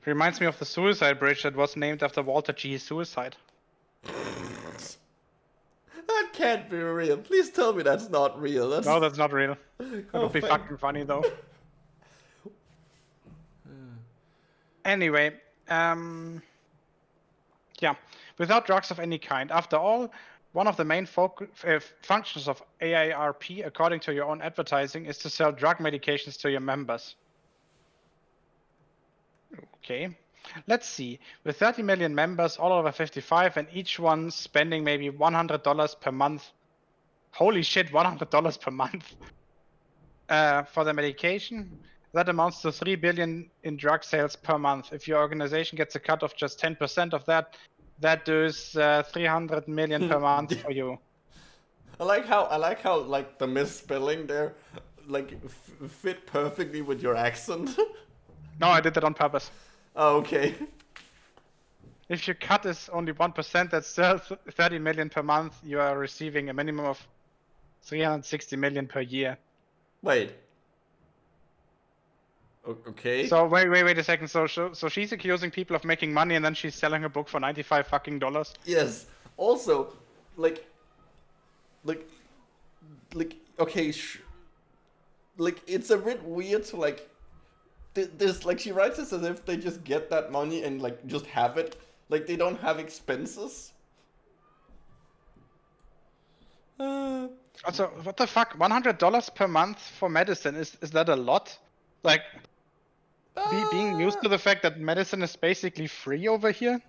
Reminds me of the suicide bridge that was named after Walter G. Suicide. That can't be real. Please tell me that's not real. No, that's not real. That would be fucking funny though. Anyway, yeah, without drugs of any kind. After all, one of the main functions of AARP, according to your own advertising, is to sell drug medications to your members. Okay, let's see. With 30 million members, all over 55, and each one spending maybe $100 per month. Holy shit, $100 per month for the medication. That amounts to 3 billion in drug sales per month. If your organization gets a cut of just 10% of that, that does 300 million per month for you. I like how like the misspelling there, like fit perfectly with your accent. No, I did that on purpose. Oh, okay. If your cut is only 1%, that's still 30 million per month. You are receiving a minimum of 360 million per year. Wait. Okay. So wait a second. So she's accusing people of making money, and then she's selling a book for $95 fucking. Yes. Also, like, okay, like it's a bit weird to like, this like she writes this as if they just get that money and like just have it, like they don't have expenses. Also, what the fuck? $100 per month for medicine, is that a lot? Like. Being used to the fact that medicine is basically free over here?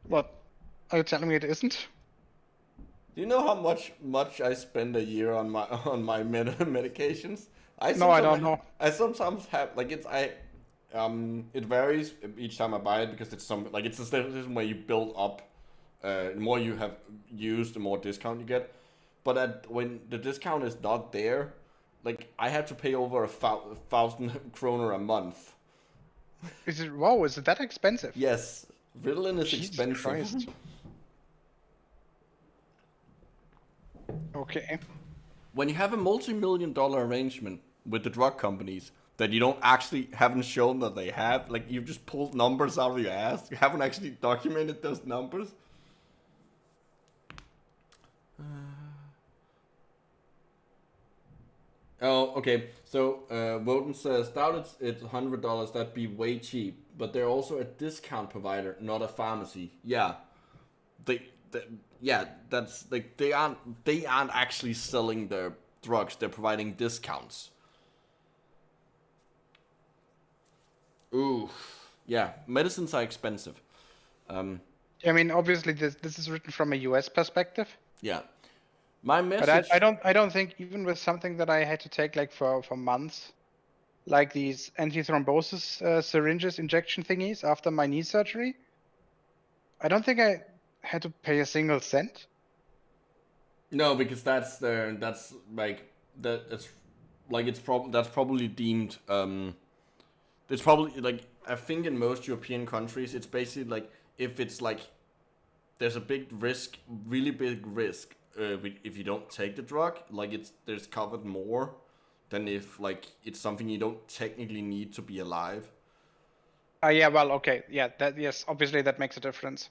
What? Are you telling me it isn't? Do you know how much I spend a year on my medications? I don't know. I sometimes have like it varies each time I buy it because it's it's a system where you build up. The more you have used, the more discount you get. But when the discount is not there, like I had to pay over 1,000 kroner a month. Is it? Whoa! Is it that expensive? Yes, Ritalin is Jesus expensive. Christ. Okay. When you have a multi-million-dollar arrangement with the drug companies that you haven't shown that they have, like you've just pulled numbers out of your ass, you haven't actually documented those numbers. Oh, okay. So Woden says, doubt it's $100. That'd be way cheap. But they're also a discount provider, not a pharmacy. Yeah, that's like they aren't actually selling their drugs. They're providing discounts. Ooh, yeah. Medicines are expensive. I mean, obviously, this is written from a U.S. perspective. Yeah. My message. But I don't think even with something that I had to take like for months, like these antithrombosis syringes injection thingies after my knee surgery, I don't think I had to pay a single cent. No, because that's probably deemed it's probably like I think in most European countries it's basically like if it's like there's a big risk, really big risk, if you don't take the drug. Like there's covered more than if like it's something you don't technically need to be alive. Yeah, well, okay, yeah, yes, obviously that makes a difference.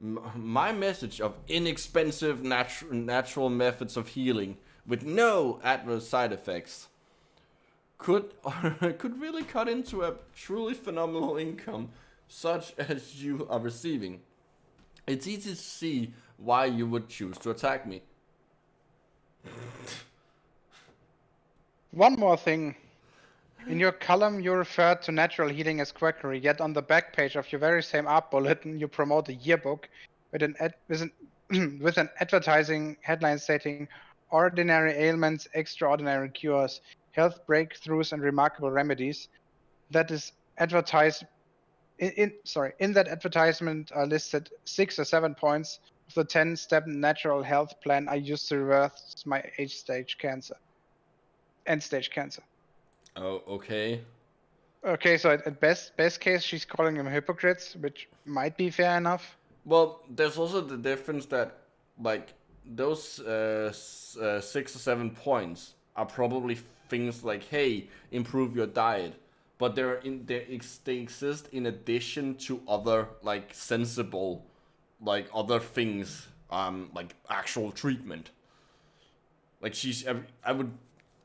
My message of inexpensive natural methods of healing with no adverse side effects could really cut into a truly phenomenal income such as you are receiving. It's easy to see why you would choose to attack me. One more thing. In your column, you referred to natural healing as quackery, yet on the back page of your very same art bulletin, you promote a yearbook with an advertising headline stating ordinary ailments, extraordinary cures, health breakthroughs, and remarkable remedies. That is advertised. In that advertisement are listed 6 or 7 points of the 10-step natural health plan I used to reverse my end-stage cancer. Oh, okay. Okay, so at best case, she's calling them hypocrites, which might be fair enough. Well, there's also the difference that, like, those 6 or 7 points are probably things like, hey, improve your diet. But they exist in addition to other, like, sensible, like, other things, like, actual treatment. Like,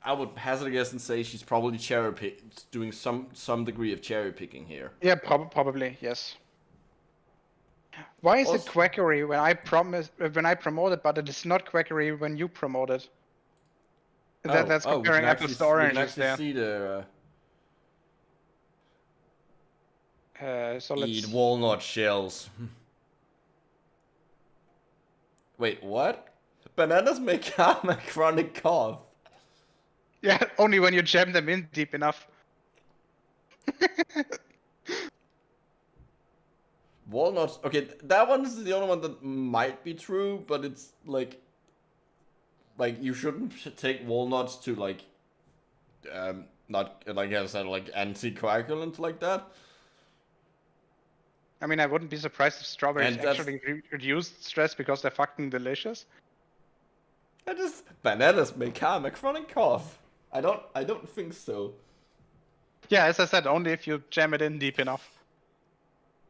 I would hazard a guess and say she's probably doing some degree of cherry picking here. Yeah, probably, yes. Why is it quackery when I promote it, but it is not quackery when you promote it? That's comparing apples to oranges there. We can actually see the... so let's... Eat walnut shells. Wait, what? Bananas may calm a chronic cough. Yeah, only when you jam them in deep enough. Walnuts. Okay, that one's the only one that might be true, but it's like you shouldn't take walnuts to like, not like I said, like anticoagulant like that. I mean, I wouldn't be surprised if strawberries actually reduced stress because they're fucking delicious. Bananas may calm a chronic cough. I don't think so. Yeah, as I said, only if you jam it in deep enough.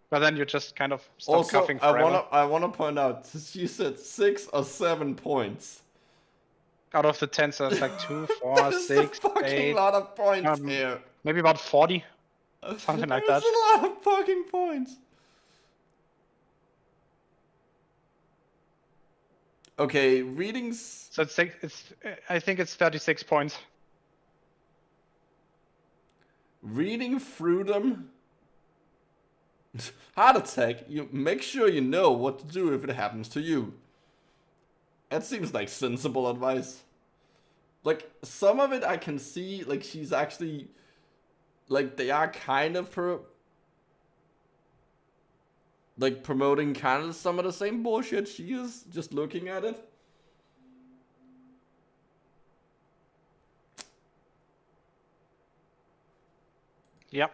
But then you just kind of stop coughing forever. I wanna point out, she said 6 or 7 points. Out of the 10, so it's like 2, 4, That 6, is a fucking 8. lot of points here. Maybe about 40. Something like that. That's a lot of fucking points. Okay, readings. So I think it's 36 points. Reading through them. Heart attack. You make sure you know what to do if it happens to you. That seems like sensible advice. Like, some of it I can see, like, she's actually, like, they are kind of promoting kind of some of the same bullshit she is, just looking at it. Yep.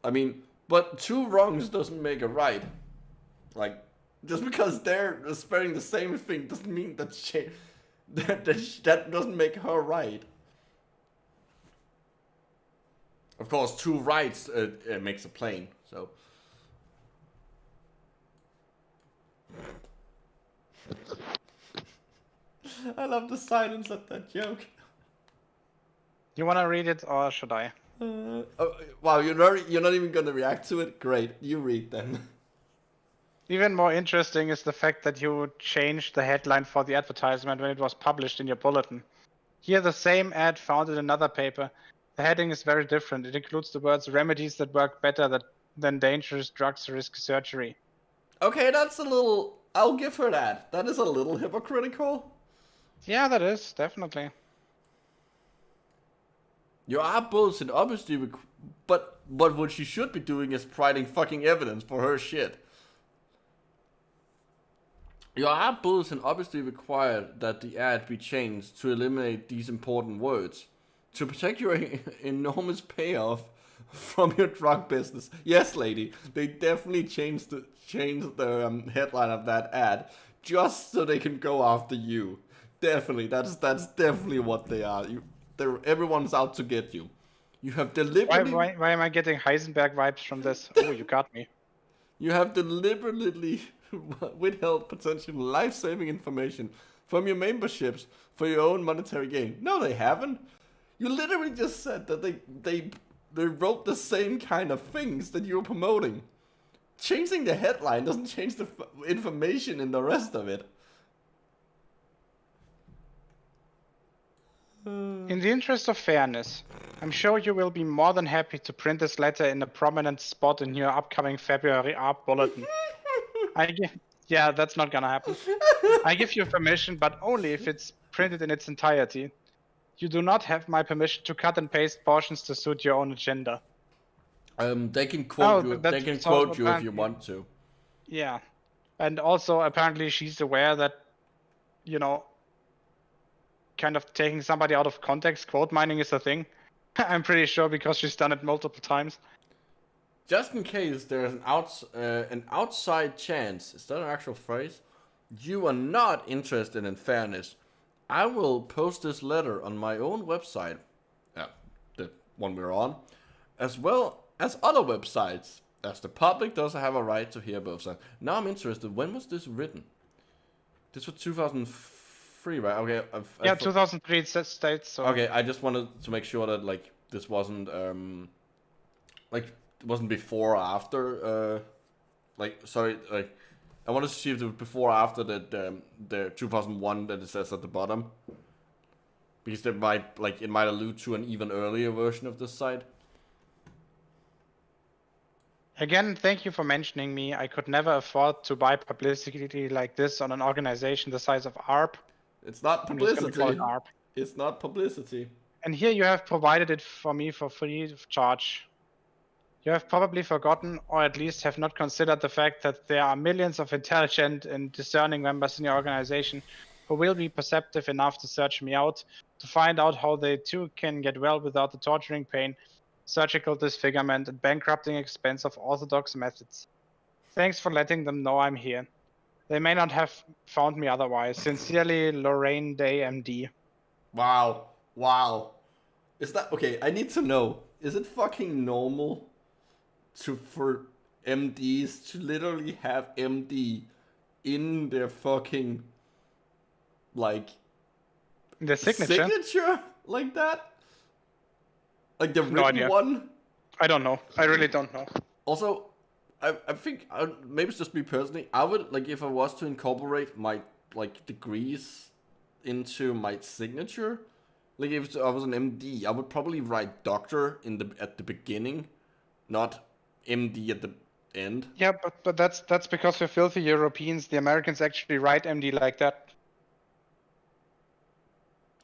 I mean, but 2 wrongs doesn't make a right. Like, just because they're spreading the same thing doesn't mean that that doesn't make her right. Of course, 2 rights makes a plain, so. I love the silence at that joke. You wanna read it or should I? Wow, you're not even gonna react to it? Great, you read then. Even more interesting is the fact that you changed the headline for the advertisement when it was published in your bulletin. Here the same ad found in another paper. The heading is very different. It includes the words remedies that work better than dangerous drugs risk surgery. Okay, that's a little... I'll give her that. That is a little hypocritical. Yeah, that is, definitely. You are bullshit, obviously, but what she should be doing is providing fucking evidence for her shit. Your ad bulletin obviously required that the ad be changed to eliminate these important words. To protect your enormous payoff from your drug business. Yes, lady, they definitely changed the headline of that ad just so they can go after you. Definitely, that's definitely what they are. Everyone's out to get you. You have deliberately Why am I getting Heisenberg vibes from this? Oh, you got me. You have deliberately withheld potential life-saving information from your memberships for your own monetary gain. No, they haven't. You literally just said that they wrote the same kind of things that you're promoting. Changing the headline doesn't change the information in the rest of it. In the interest of fairness, I'm sure you will be more than happy to print this letter in a prominent spot in your upcoming February ARP bulletin. Yeah, that's not gonna happen. I give you permission, but only if it's printed in its entirety. You do not have my permission to cut and paste portions to suit your own agenda. They can quote you. They can quote you if you want to. Yeah, and also apparently she's aware that, you know, kind of taking somebody out of context, quote mining is a thing. I'm pretty sure because she's done it multiple times. Just in case there's an outside chance, is that an actual phrase? You are not interested in fairness. I will post this letter on my own website, the one we're on, as well as other websites, as the public does have a right to hear both sides. Now I'm interested, when was this written? This was 2003, right? Okay. 2003 it states so. Okay, I just wanted to make sure that like this wasn't it wasn't before or after I wanted to see if it was before or after the 2001 that it says at the bottom, because it might allude to an even earlier version of this site. Again, thank you for mentioning me. I could never afford to buy publicity like this on an organization the size of ARP. It's not publicity. ARP. It's not publicity. And here you have provided it for me for free of charge. You have probably forgotten, or at least have not considered the fact that there are millions of intelligent and discerning members in your organization who will be perceptive enough to search me out, to find out how they too can get well without the torturing pain, surgical disfigurement, and bankrupting expense of orthodox methods. Thanks for letting them know I'm here. They may not have found me otherwise. Sincerely, Lorraine Day, MD. Wow. Is that okay? I need to know. Is it fucking normal for MDs to literally have MD in their fucking the signature like that? Like the written one? I don't know. I really don't know. Also, I think maybe it's just me personally. I would if I was to incorporate my degrees into my signature. Like if I was an MD, I would probably write doctor at the beginning, not MD at the end. Yeah, but that's because we're filthy Europeans. The Americans actually write MD like that.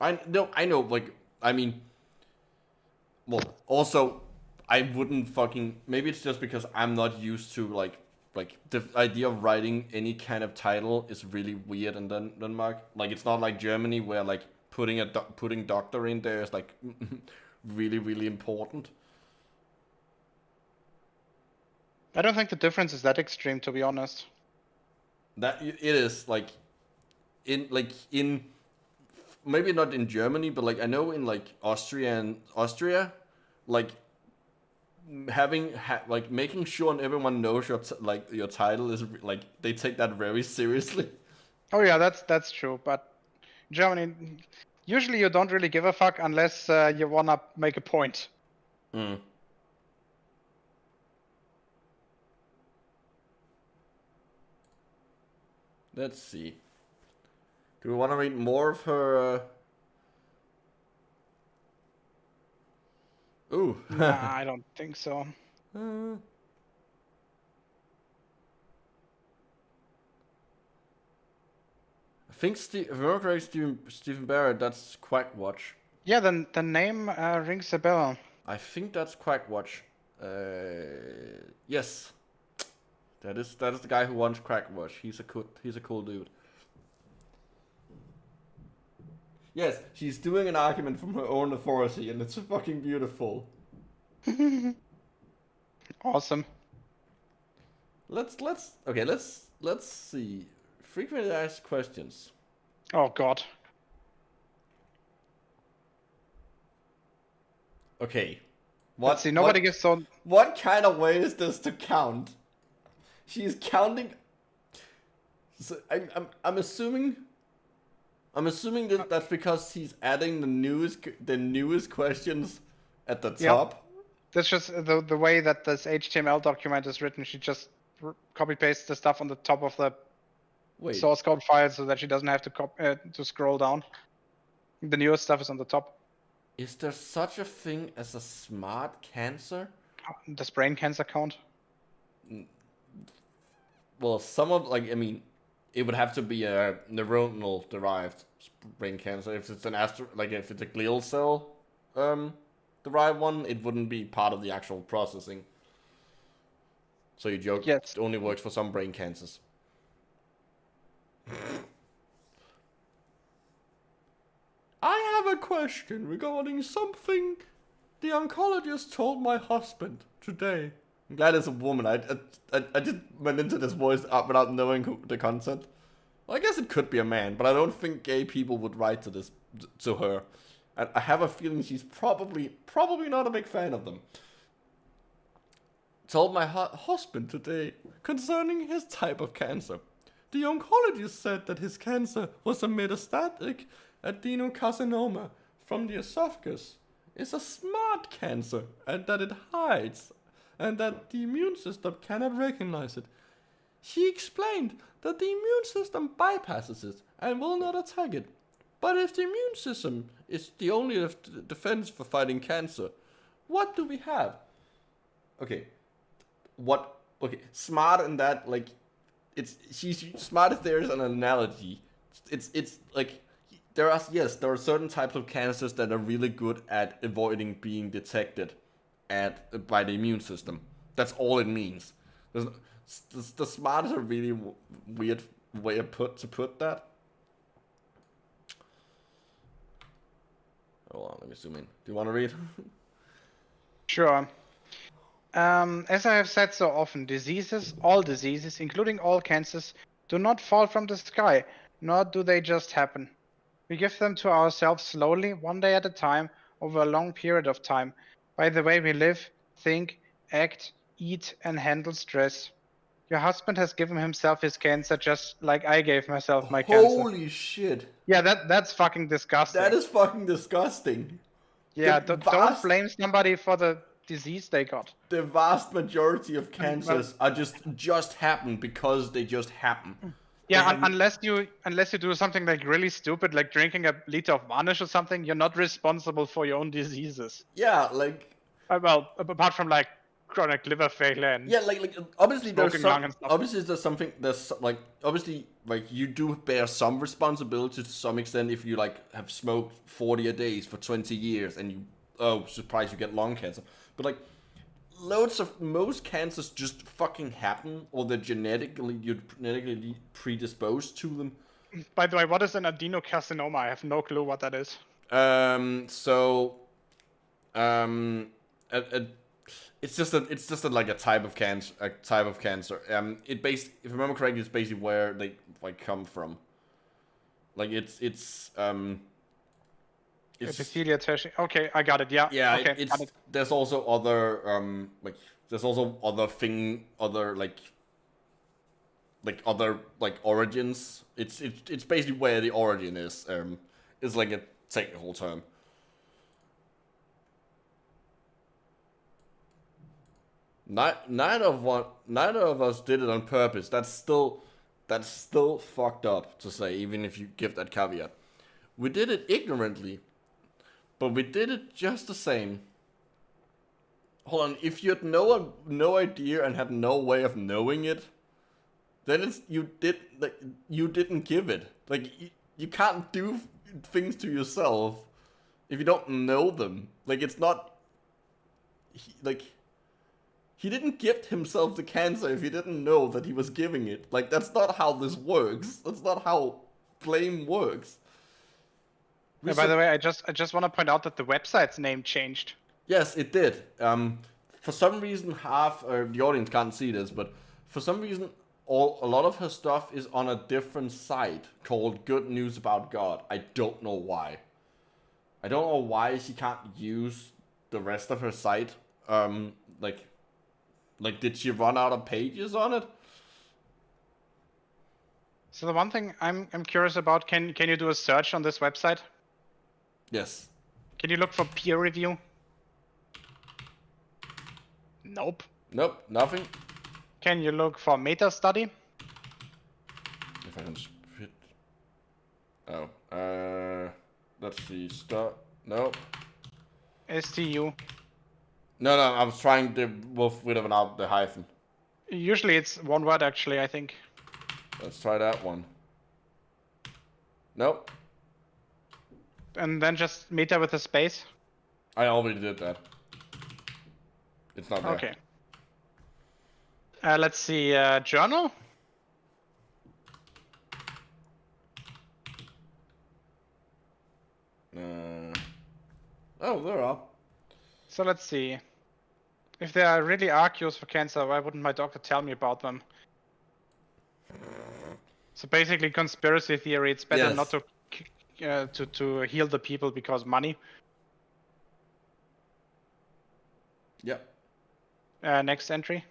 I know. Well, also, I wouldn't maybe it's just because I'm not used to like the idea of writing any kind of title is really weird in Denmark. Like it's not like Germany where putting doctor in there is like really, really important. I don't think the difference is that extreme, to be honest. That it is in maybe not in Germany, but I know in Austria, making sure everyone knows your title is they take that very seriously. Oh yeah, that's true. But Germany, usually you don't really give a fuck unless you wanna make a point. Let's see. Do we want to read more of her? Ooh. Nah, I don't think so. I think Stephen Barrett, that's Quackwatch. Yeah, the name rings a bell. I think that's Quackwatch. Yes. That is the guy who wants Quackwatch. He's a cool dude. Yes, she's doing an argument from her own authority, and it's fucking beautiful. Awesome. Let's see. Frequently asked questions. Oh god. Okay. Let's see. Nobody gets so. What kind of way is this to count? She's counting. So I'm assuming. I'm assuming that that's because he's adding the newest questions at the top. That's just the way that this HTML document is written. She just copy pastes the stuff on the top of the source code file so that she doesn't have to scroll down. The newest stuff is on the top. Is there such a thing as a smart cancer? Does brain cancer count? Well, it would have to be a neuronal derived brain cancer. If it's if it's a glial cell derived one, it wouldn't be part of the actual processing. So you joke, it only works for some brain cancers. I have a question regarding something the oncologist told my husband today. I'm glad it's a woman. I just went into this voice up without knowing the content. Well, I guess it could be a man, but I don't think gay people would write to her. And I have a feeling she's probably not a big fan of them. Told my husband today concerning his type of cancer. The oncologist said that his cancer was a metastatic adenocarcinoma from the esophagus. It's a smart cancer and that it hides and that the immune system cannot recognize it. She explained that the immune system bypasses it and will not attack it. But if the immune system is the only defense for fighting cancer, what do we have? Okay. Smart in that, she's smart if there's an analogy. It's like, there are certain types of cancers that are really good at avoiding being detected by the immune system. That's all it means. The smart is a really weird way to put that. Hold on, let me zoom in. Do you want to read? Sure. As I have said so often, all diseases, including all cancers, do not fall from the sky, nor do they just happen. We give them to ourselves slowly, one day at a time, over a long period of time, by the way we live, think, act, eat, and handle stress. Your husband has given himself his cancer just like I gave myself my cancer. Holy shit. Yeah, that's fucking disgusting. That is fucking disgusting. Yeah, don't blame somebody for the disease they got. The vast majority of cancers are just happen because they just happen. Yeah, unless you do something like really stupid, like drinking a liter of varnish or something, you're not responsible for your own diseases. Yeah, well, apart from chronic liver failure and obviously there's something you do bear some responsibility to some extent if you have smoked 40 a day for 20 years and you surprise you get lung cancer, but most cancers just fucking happen, or you're genetically predisposed to them. By the way, what is an adenocarcinoma? I have no clue what that is. It's just a type of cancer. If I remember correctly, it's basically where they come from. Epithelial tissue. Okay, I got it. Yeah. Yeah. Okay, there's also other origins. It's basically where the origin is. It's like a technical term. Neither of us did it on purpose. That's still fucked up to say, even if you give that caveat. We did it ignorantly, but we did it just the same. Hold on, if you had no idea and had no way of knowing it, then you didn't give it. You can't do things to yourself if you don't know them. It's not he didn't gift himself the cancer if he didn't know that he was giving it. That's not how this works. That's not how blame works. By the way, I just want to point out that the website's name changed. Yes, it did. for some reason the audience can't see this, but for some reason a lot of her stuff is on a different site called Good News About God. I don't know why. I don't know why she can't use the rest of her site. Like did she run out of pages on it? So the one thing I'm curious about, can you do a search on this website? Yes. Can you look for peer review? Nope. Nope, nothing. Can you look for meta study? If I can spit. Oh, let's see. Nope. STU. No, I was trying to move without the hyphen. Usually it's one word actually, I think. Let's try that one. Nope. And then just meta with a space. I already did that. It's not there. Okay. Let's see, journal? Oh, there are. So let's see. If there really are cures for cancer, why wouldn't my doctor tell me about them? So basically, conspiracy theory. It's better not to heal the people because money. Yep. Next entry.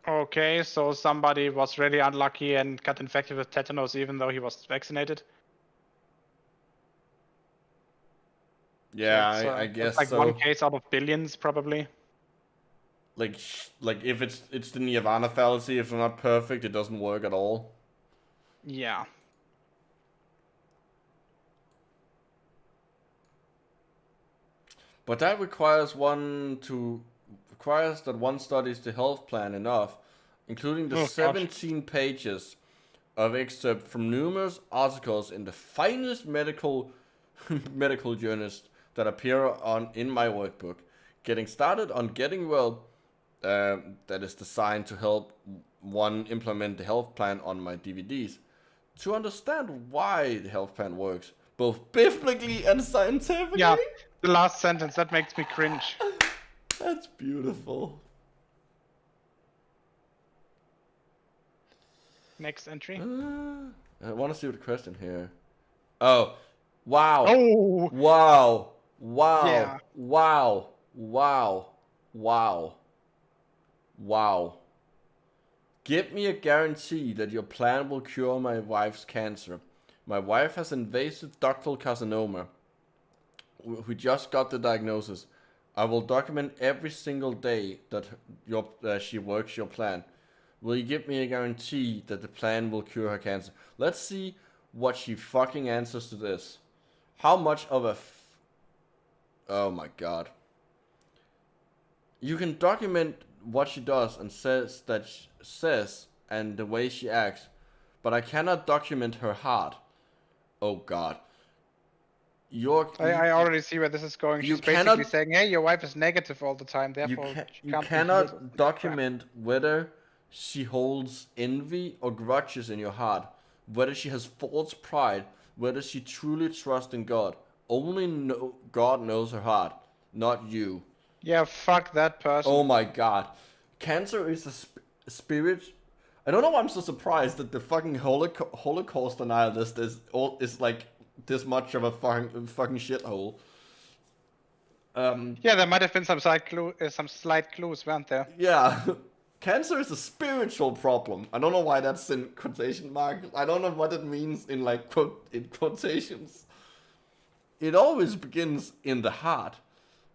Okay, so somebody was really unlucky and got infected with tetanus even though he was vaccinated. Yeah, So I guess like so. one case out of billions, probably. Like if it's the Nirvana fallacy, if they're not perfect, it doesn't work at all. Yeah. But that requires that one studies the health plan enough, including the 17 pages of excerpt from numerous articles in the finest medical journals that appear in my workbook. Getting started on getting well, that is designed to help one implement the health plan on my DVDs. To understand why the health plan works, both biblically and scientifically. Yeah, the last sentence, that makes me cringe. That's beautiful. Next entry. I want to see what the question here. Oh, wow. Oh! Wow. Wow. Yeah. Wow. Wow. Wow. Wow. Give me a guarantee that your plan will cure my wife's cancer. My wife has invasive ductal carcinoma. We just got the diagnosis. I will document every single day that she works your plan. Will you give me a guarantee that the plan will cure her cancer? Let's see what she fucking answers to this. How much of a... Oh my god. You can document what she does and says and the way she acts, but I cannot document her heart. Oh god. I already see where this is going. She's basically saying, hey, your wife is negative all the time, therefore you cannot document whether she holds envy or grudges in your heart, whether she has false pride, whether she truly trusts in God. Only God knows her heart, not you. Yeah, fuck that person. Oh my god. Cancer is a spirit. I don't know why I'm so surprised that the fucking Holocaust denial list is like this much of a fucking shithole. Yeah, there might have been some slight clues, weren't there? Yeah. Cancer is a spiritual problem. I don't know why that's in quotation marks. I don't know what it means in in quotations. It always begins in the heart.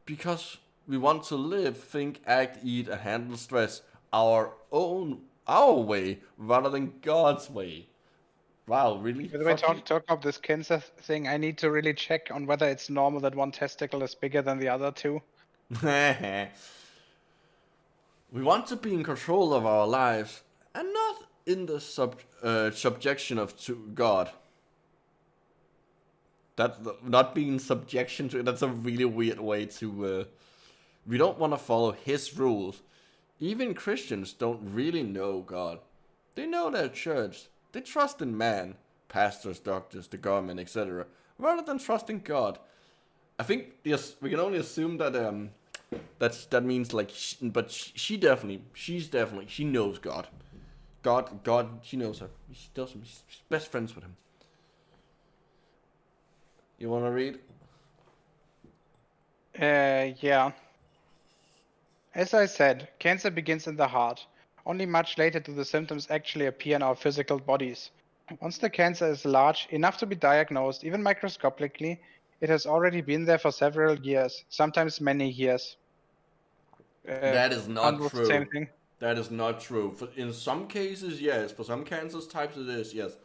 Because we want to live, think, act, eat, and handle stress our way rather than God's way. Wow, really? By the way, talk about this cancer thing. I need to really check on whether it's normal that one testicle is bigger than the other two. We want to be in control of our lives and not in the subjection to God. That's not being subjection to. That's a really weird way to. We don't want to follow His rules. even Christians don't really know God. They know their church. They trust in man, pastors, doctors, the government, etc., rather than trusting God. I think yes, we can only assume that that means like, but she knows God. God, she knows her. She does him. She's best friends with him. You wanna read? Yeah. As I said, cancer begins in the heart. Only much later do the symptoms actually appear in our physical bodies. Once the cancer is large enough to be diagnosed, even microscopically, it has already been there for several years, sometimes many years. That is not Almost the same true. thing. That is not true. In some cases, yes. For some cancer types, it is, yes.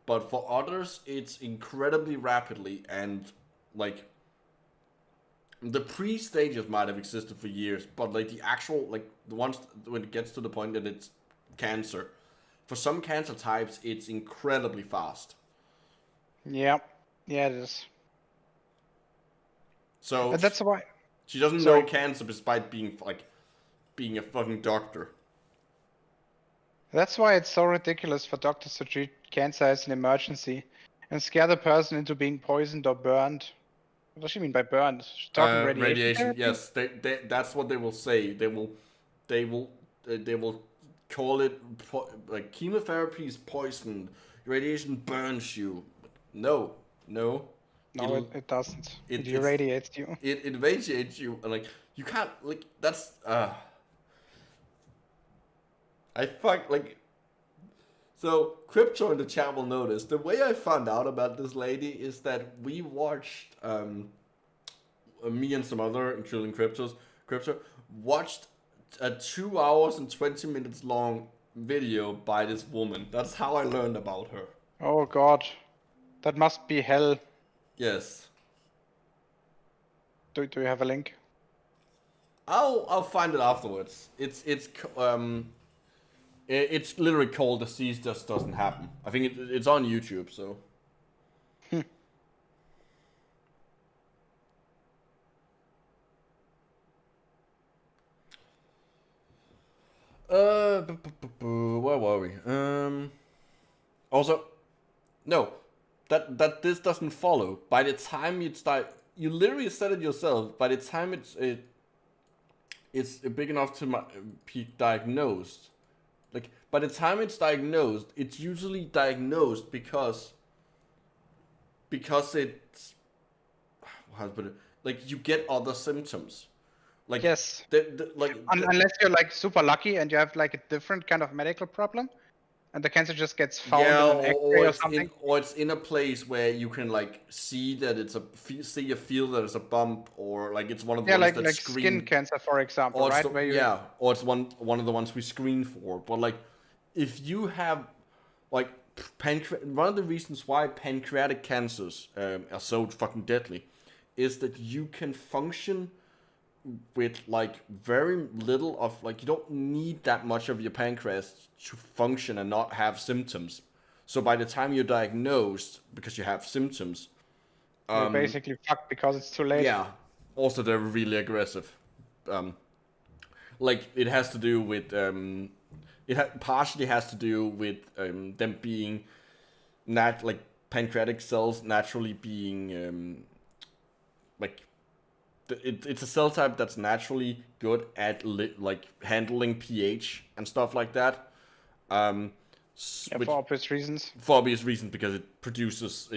But for others, it's incredibly rapidly, and like the pre-stages might have existed for years, but like the actual, like the ones when it gets to the point that it's cancer, for some cancer types, it's incredibly fast. Yeah, it is. So And that's why. she doesn't know cancer despite being a fucking doctor. That's why it's so ridiculous for doctors to treat cancer as an emergency and scare the person into being poisoned or burned. What does she mean by burned? She's talking radiation therapy? Yes, that's what they will say. They will call it like chemotherapy is poisoned. Radiation burns you. No. No, it doesn't. It irradiates you. It irradiates you, and like you can't like that's So, Crypto in the chat will notice, the way I found out about this lady is that we watched, me and some other, including Crypto, watched a 2 hours and 20 minutes long video by this woman. That's how I learned about her. Oh god. That must be hell. Yes. Do you have a link? I'll find it afterwards. It's literally called "Disease Just Doesn't Happen." I think it's on YouTube, so. Where were we? Also, no, that this doesn't follow. By the time you start, you literally said it yourself. By the time it's big enough to be diagnosed. Like, by the time it's diagnosed, it's usually diagnosed because it's, how to put it, like you get other symptoms. Like, yes. Unless you're like super lucky and you have like a different kind of medical problem, and the cancer just gets found in an X-ray or something. Or it's in a place where you can like see that it's feel that it's a bump, or like it's one of the ones that like screen. Skin cancer, for example, or right? Or it's one of the ones we screen for. But like, if you have like one of the reasons why pancreatic cancers are so fucking deadly is that you can function with like very little of, like, you don't need that much of your pancreas to function and not have symptoms. So by the time you're diagnosed, because you have symptoms, you're basically fucked because it's too late. Yeah. Also, they're really aggressive. Like, it has to do with partially has to do with them being like pancreatic cells naturally being like. It's a cell type that's naturally good at like handling pH and stuff like that. For obvious reasons. For obvious reasons, because it produces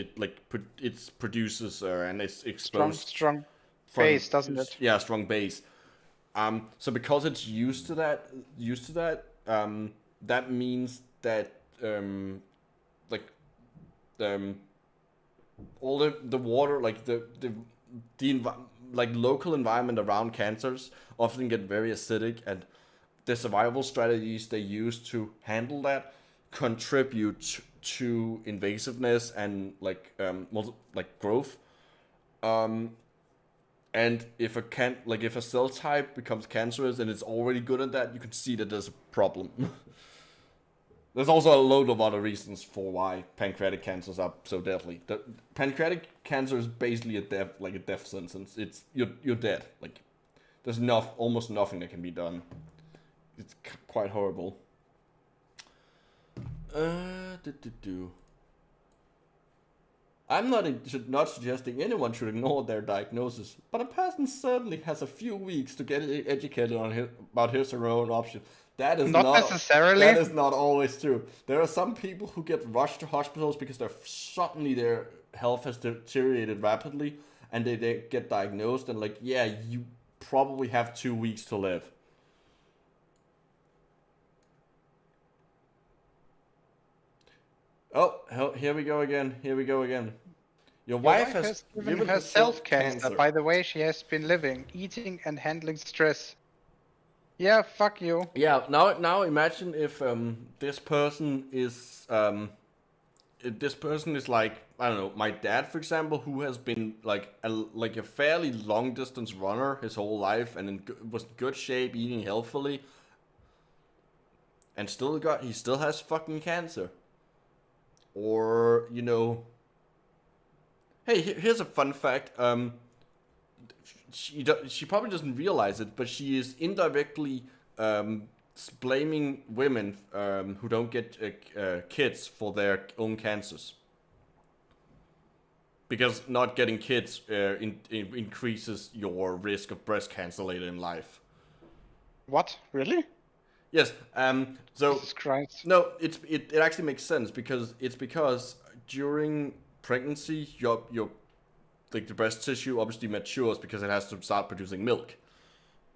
and it's exposed strong base, doesn't it? Yeah, strong base. So because it's used to that, that means that all the water, like the like local environment around cancers often get very acidic, and the survival strategies they use to handle that contribute to invasiveness and like growth. And if a cell type becomes cancerous and it's already good at that, you can see that there's a problem. There's also a load of other reasons for why pancreatic cancers are so deadly. The pancreatic cancer is basically a death sentence. It's you're dead. Like, there's almost nothing that can be done. it's quite horrible. I'm not suggesting anyone should ignore their diagnosis, but a person certainly has a few weeks to get educated about his or her own option. That is Not necessarily. That is not always true. There are some people who get rushed to hospitals because suddenly their health has deteriorated rapidly, and they get diagnosed and like, yeah, you probably have 2 weeks to live. Oh, here we go again. Your wife has given herself cancer. By the way, she has been living, eating, and handling stress. Yeah, fuck you. Yeah, now imagine if this person is like, I don't know, my dad, for example, who has been like a fairly long distance runner his whole life and was in good shape, eating healthily, and he still has fucking cancer. Or, you know, hey, here's a fun fact. She probably doesn't realize it, but she is indirectly blaming women who don't get kids for their own cancers. Because not getting kids increases your risk of breast cancer later in life. What? Really? Yes. So Jesus Christ. No, it actually makes sense because during pregnancy your like the breast tissue obviously matures because it has to start producing milk.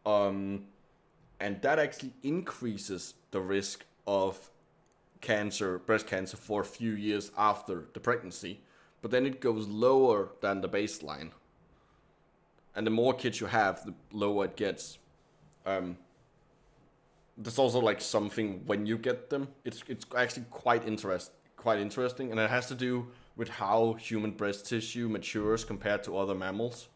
And that actually increases the risk of breast cancer for a few years after the pregnancy, but then it goes lower than the baseline. And the more kids you have, the lower it gets. There's also like something when you get them. It's actually quite interesting, and it has to do with how human breast tissue matures compared to other mammals.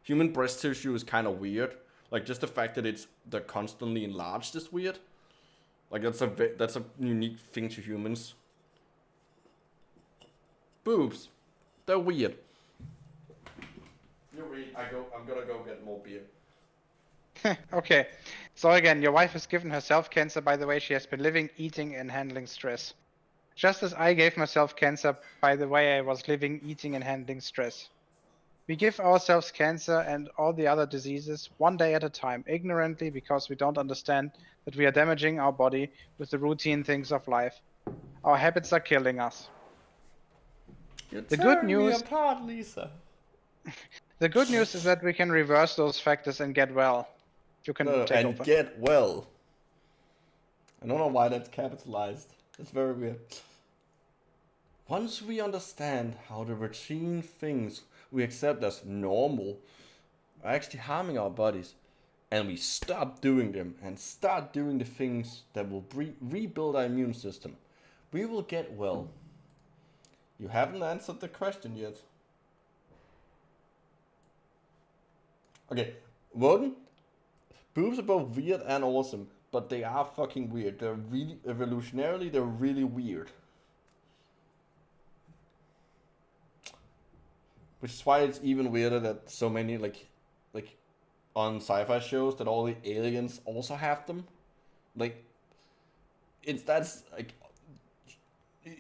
Human breast tissue is kind of weird. Like just the fact that they're constantly enlarged is weird. Like that's a unique thing to humans. Boobs, they're weird. You read. I'm gonna go get more beer. Okay, so again, your wife has given herself cancer by the way she has been living, eating, and handling stress. Just as I gave myself cancer by the way I was living, eating, and handling stress. We give ourselves cancer and all the other diseases one day at a time, ignorantly, because we don't understand that we are damaging our body with the routine things of life. Our habits are killing us. The good news... me apart, Lisa. The good news is that we can reverse those factors and get well. You can take over. Get well. I don't know why that's capitalized. It's very weird. Once we understand how the routine things we accept as normal are actually harming our bodies, and we stop doing them and start doing the things that will rebuild our immune system, we will get well. You haven't answered the question yet. Okay, Woden, boobs are both weird and awesome, but they are fucking weird. They're really, evolutionarily, they're really weird. Which is why it's even weirder that so many, like on sci-fi shows, that all the aliens also have them. Like, that's, like,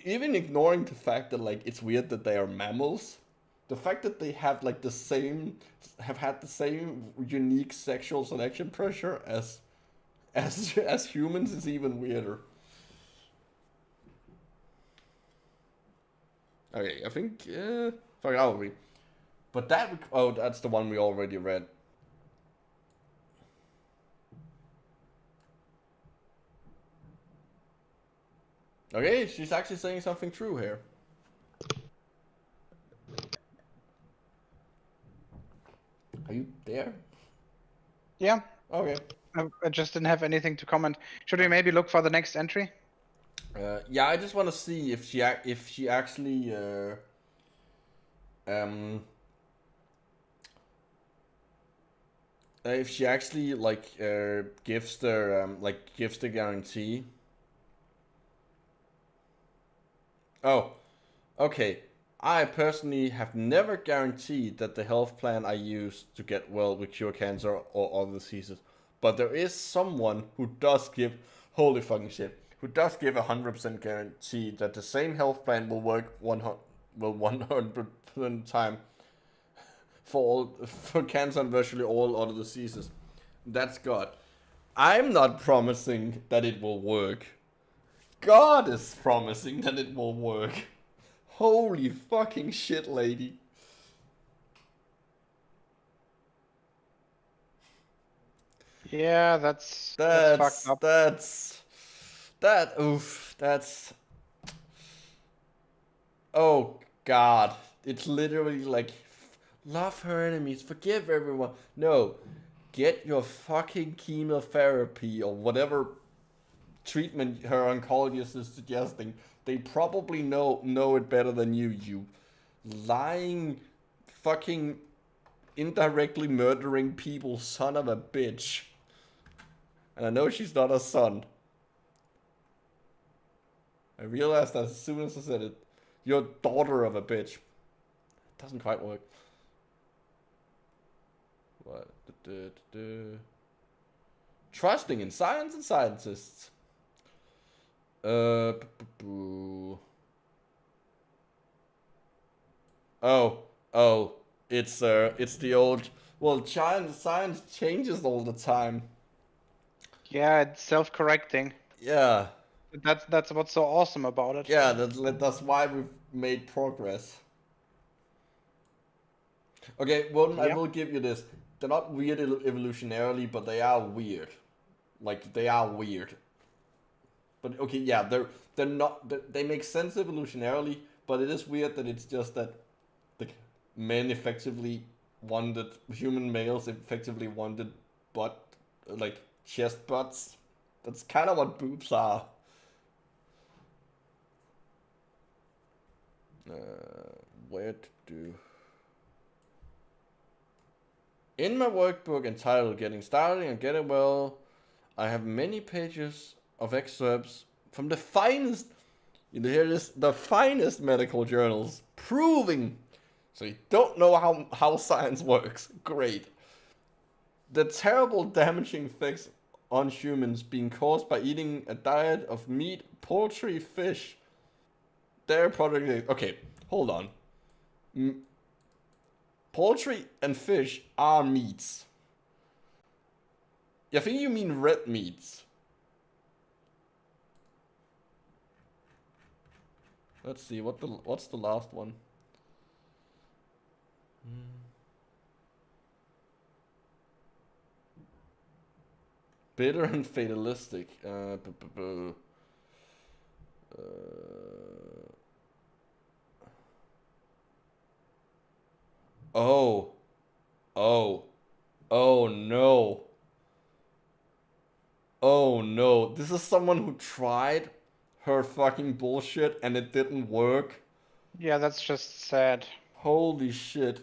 even ignoring the fact that, like, it's weird that they are mammals, the fact that they have, like, have had the same unique sexual selection pressure as humans is even weirder. Okay, I think, fuck it, I'll read. But that's the one we already read. Okay, she's actually saying something true here. Are you there? Yeah. Okay. I just didn't have anything to comment. Should we maybe look for the next entry? Yeah, I just want to see if she actually if she actually like gives the guarantee. Oh, okay. I personally have never guaranteed that the health plan I use to get well will cure cancer or other diseases, But there is someone who does give, holy fucking shit, who does give 100% guarantee that the same health plan will work 100% time for cancer and virtually all other diseases. That's God. I'm not promising that it will work. God is promising that it will work. Holy fucking shit, lady. Yeah, that's fucked up. That's oh God. It's literally like, love her enemies, forgive everyone. No, get your fucking chemotherapy or whatever treatment her oncologist is suggesting. They probably know it better than you lying, fucking indirectly murdering people, son of a bitch. And I know she's not a son. I realized that as soon as I said it. You're daughter of a bitch. Doesn't quite work. What? Trusting in science and scientists. Oh, it's the old. Well, science changes all the time. Yeah, it's self-correcting. Yeah. That's what's so awesome about it. Yeah, that's why we've made progress. Okay, well, I will give you this. They're not weird evolutionarily, but they are weird. Like, they are weird. But okay, yeah, they're not. They make sense evolutionarily, but it is weird that it's just that the men effectively wanted, human males effectively wanted like chest butts. That's kind of what boobs are. Where to do? In my workbook entitled Getting Started and Getting Well, I have many pages of excerpts from the finest, you hear this, the finest medical journals, proving, so you don't know how science works, great, the terrible damaging effects on humans being caused by eating a diet of meat, poultry, fish, dairy products. Okay, hold on. Poultry and fish are meats. I think you mean red meats. Let's see, what's the last one? Bitter and fatalistic. Oh no. Oh no. This is someone who tried her fucking bullshit and it didn't work. Yeah, that's just sad. Holy shit.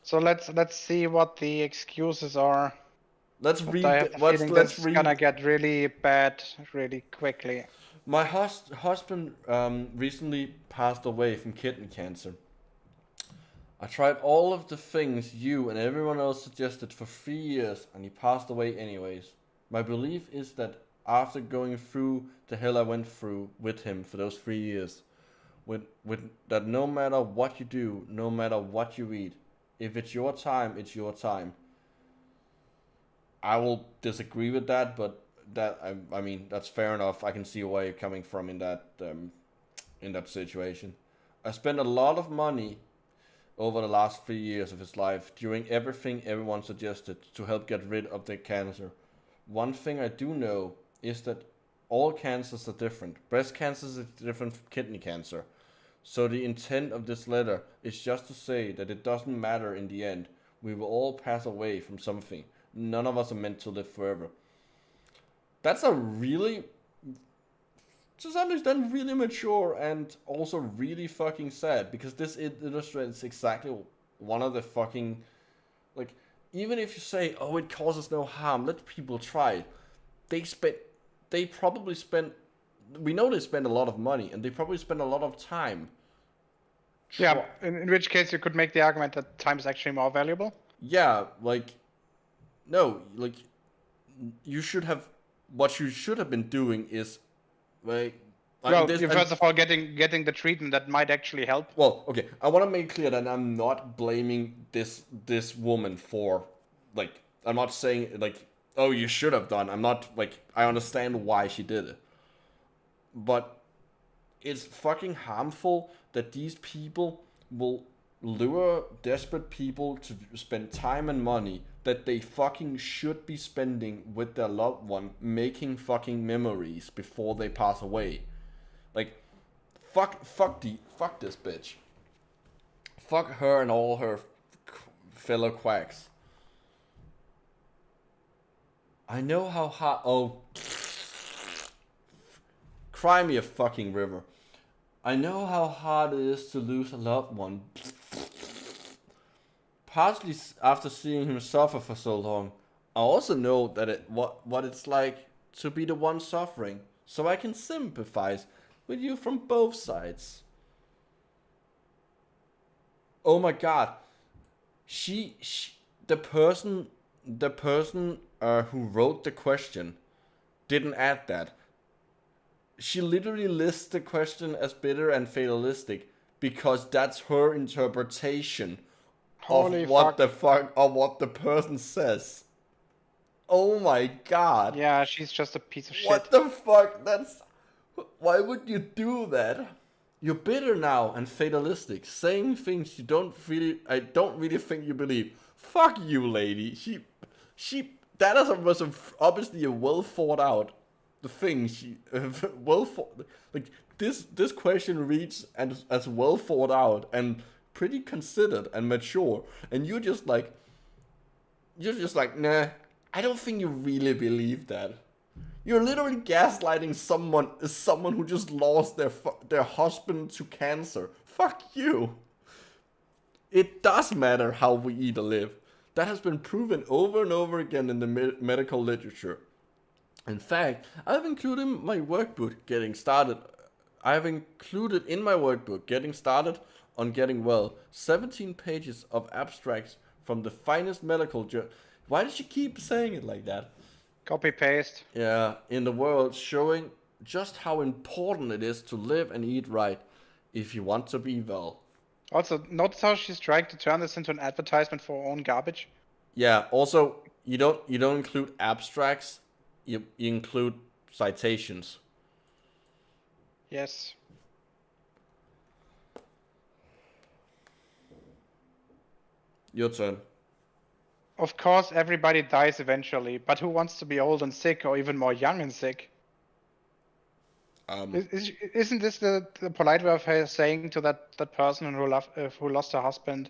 So let's see what the excuses are. Let's But read. I have the feeling this is gonna get really bad really quickly. My husband recently passed away from kidney cancer. I tried all of the things you and everyone else suggested for 3 years, and he passed away anyways. My belief is that after going through the hell I went through with him for those 3 years, with that no matter what you do, no matter what you eat, if it's your time, it's your time. I will disagree with that, but I mean that's fair enough. I can see where you're coming from in that situation. I spent a lot of money over the last 3 years of his life doing everything everyone suggested to help get rid of the cancer. One thing I do know is that all cancers are different. Breast cancer is different from kidney cancer. So the intent of this letter is just to say that it doesn't matter in the end. We will all pass away from something. None of us are meant to live forever. That's a really, to some extent, really mature and also really fucking sad, because this illustrates exactly one of the fucking, like, even if you say, oh, it causes no harm, let people try. They probably spend, we know they spend a lot of money, and they probably spend a lot of time. Yeah, in which case you could make the argument that time is actually more valuable. Yeah, like, no, like, you should have. What you should have been doing is, like, Well, first of all, getting the treatment that might actually help. Well, okay. I want to make clear that I'm not blaming this woman for, like, I'm not saying like, oh, you should have done. I'm not like, I understand why she did it, but it's fucking harmful that these people will lure desperate people to spend time and money that they fucking should be spending with their loved one, making fucking memories before they pass away. Like, fuck this bitch. Fuck her and all her fellow quacks. I know how hard. Oh, cry me a fucking river. I know how hard it is to lose a loved one. Partly after seeing him suffer for so long, I also know that what it's like to be the one suffering, so I can sympathize with you from both sides. Oh my god, she the person who wrote the question didn't add that. She literally lists the question as bitter and fatalistic because that's her interpretation of what the person says. Oh my god. Yeah, she's just a piece of shit. What the fuck? Why would you do that? You're bitter now and fatalistic, saying things I don't really think you believe. Fuck you, lady. That was obviously a well thought out thing. Like this question reads as well thought out and pretty considered and mature, and you're just like, nah. I don't think you really believe that. You're literally gaslighting someone who just lost their husband to cancer. Fuck you. It does matter how we eat or live. That has been proven over and over again in the medical literature. In fact, I've included in my workbook getting started on getting well 17 pages of abstracts from the finest medical journal. Why did she keep saying it like that? Copy paste. Yeah, in the world, showing just how important it is to live and eat right if you want to be well. Also, notice how she's trying to turn this into an advertisement for her own garbage. Yeah. Also, you don't include abstracts. You include citations. Yes. Your turn. Of course, everybody dies eventually, but who wants to be old and sick, or even more young and sick? Isn't this the polite way of her saying to that person who lost her husband,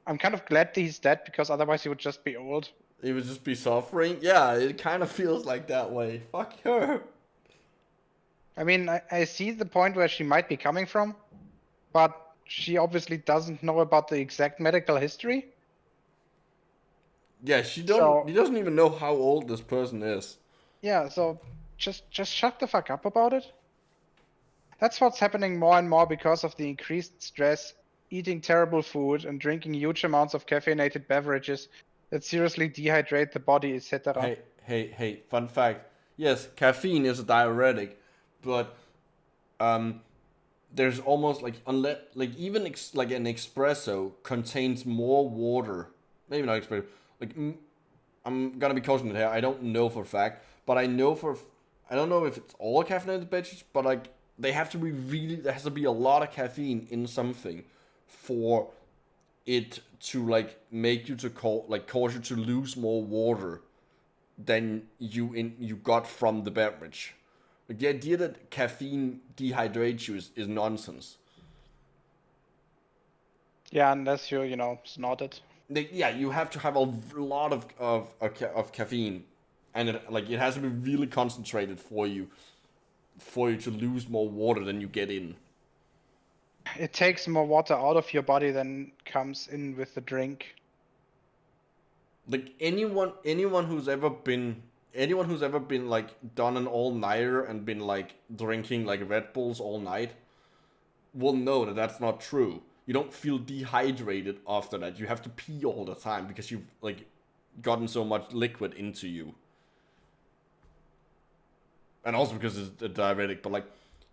I'm kind of glad he's dead because otherwise he would just be old? He would just be suffering? Yeah, it kind of feels like that way. Fuck her. I mean, I see the point where she might be coming from, but she obviously doesn't know about the exact medical history. Yeah, he doesn't even know how old this person is. Yeah, so just shut the fuck up about it. That's what's happening more and more because of the increased stress, eating terrible food, and drinking huge amounts of caffeinated beverages that seriously dehydrate the body, etc. Hey, fun fact. Yes, caffeine is a diuretic, but there's almost like an espresso contains more water. Maybe not espresso. Like, I'm gonna be cautioned here. I don't know for a fact, but I don't know if it's all caffeinated beverages, but like there has to be a lot of caffeine in something for it to like make you cause you to lose more water than you got from the beverage. Like the idea that caffeine dehydrates you is nonsense. Yeah, unless you snort it. Yeah, you have to have a lot of caffeine, and it has to be really concentrated for you to lose more water than you get in. It takes more water out of your body than comes in with the drink. Like anyone who's ever been like done an all-nighter and been like drinking like Red Bulls all night will know that that's not true. You don't feel dehydrated after that. You have to pee all the time because you've like gotten so much liquid into you. and also because it's a diuretic, but like,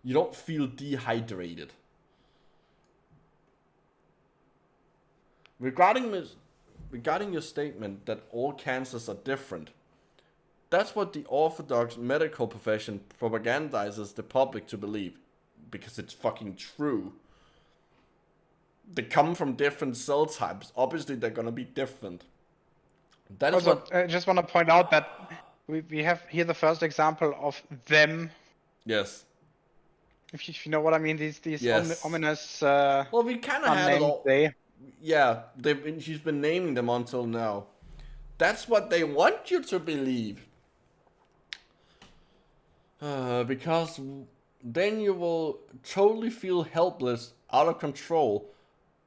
you don't feel dehydrated. Regarding your statement that all cancers are different, that's what the orthodox medical profession propagandizes the public to believe, because it's fucking true. They come from different cell types. Obviously, they're gonna be different. That is Also, what. I just want to point out that we have here the first example of them. Yes. If you know what I mean, these Yes. ominous Well, we kind of had it unnamed all. they. Yeah, she's been naming them until now. That's what they want you to believe. Because then you will totally feel helpless, out of control,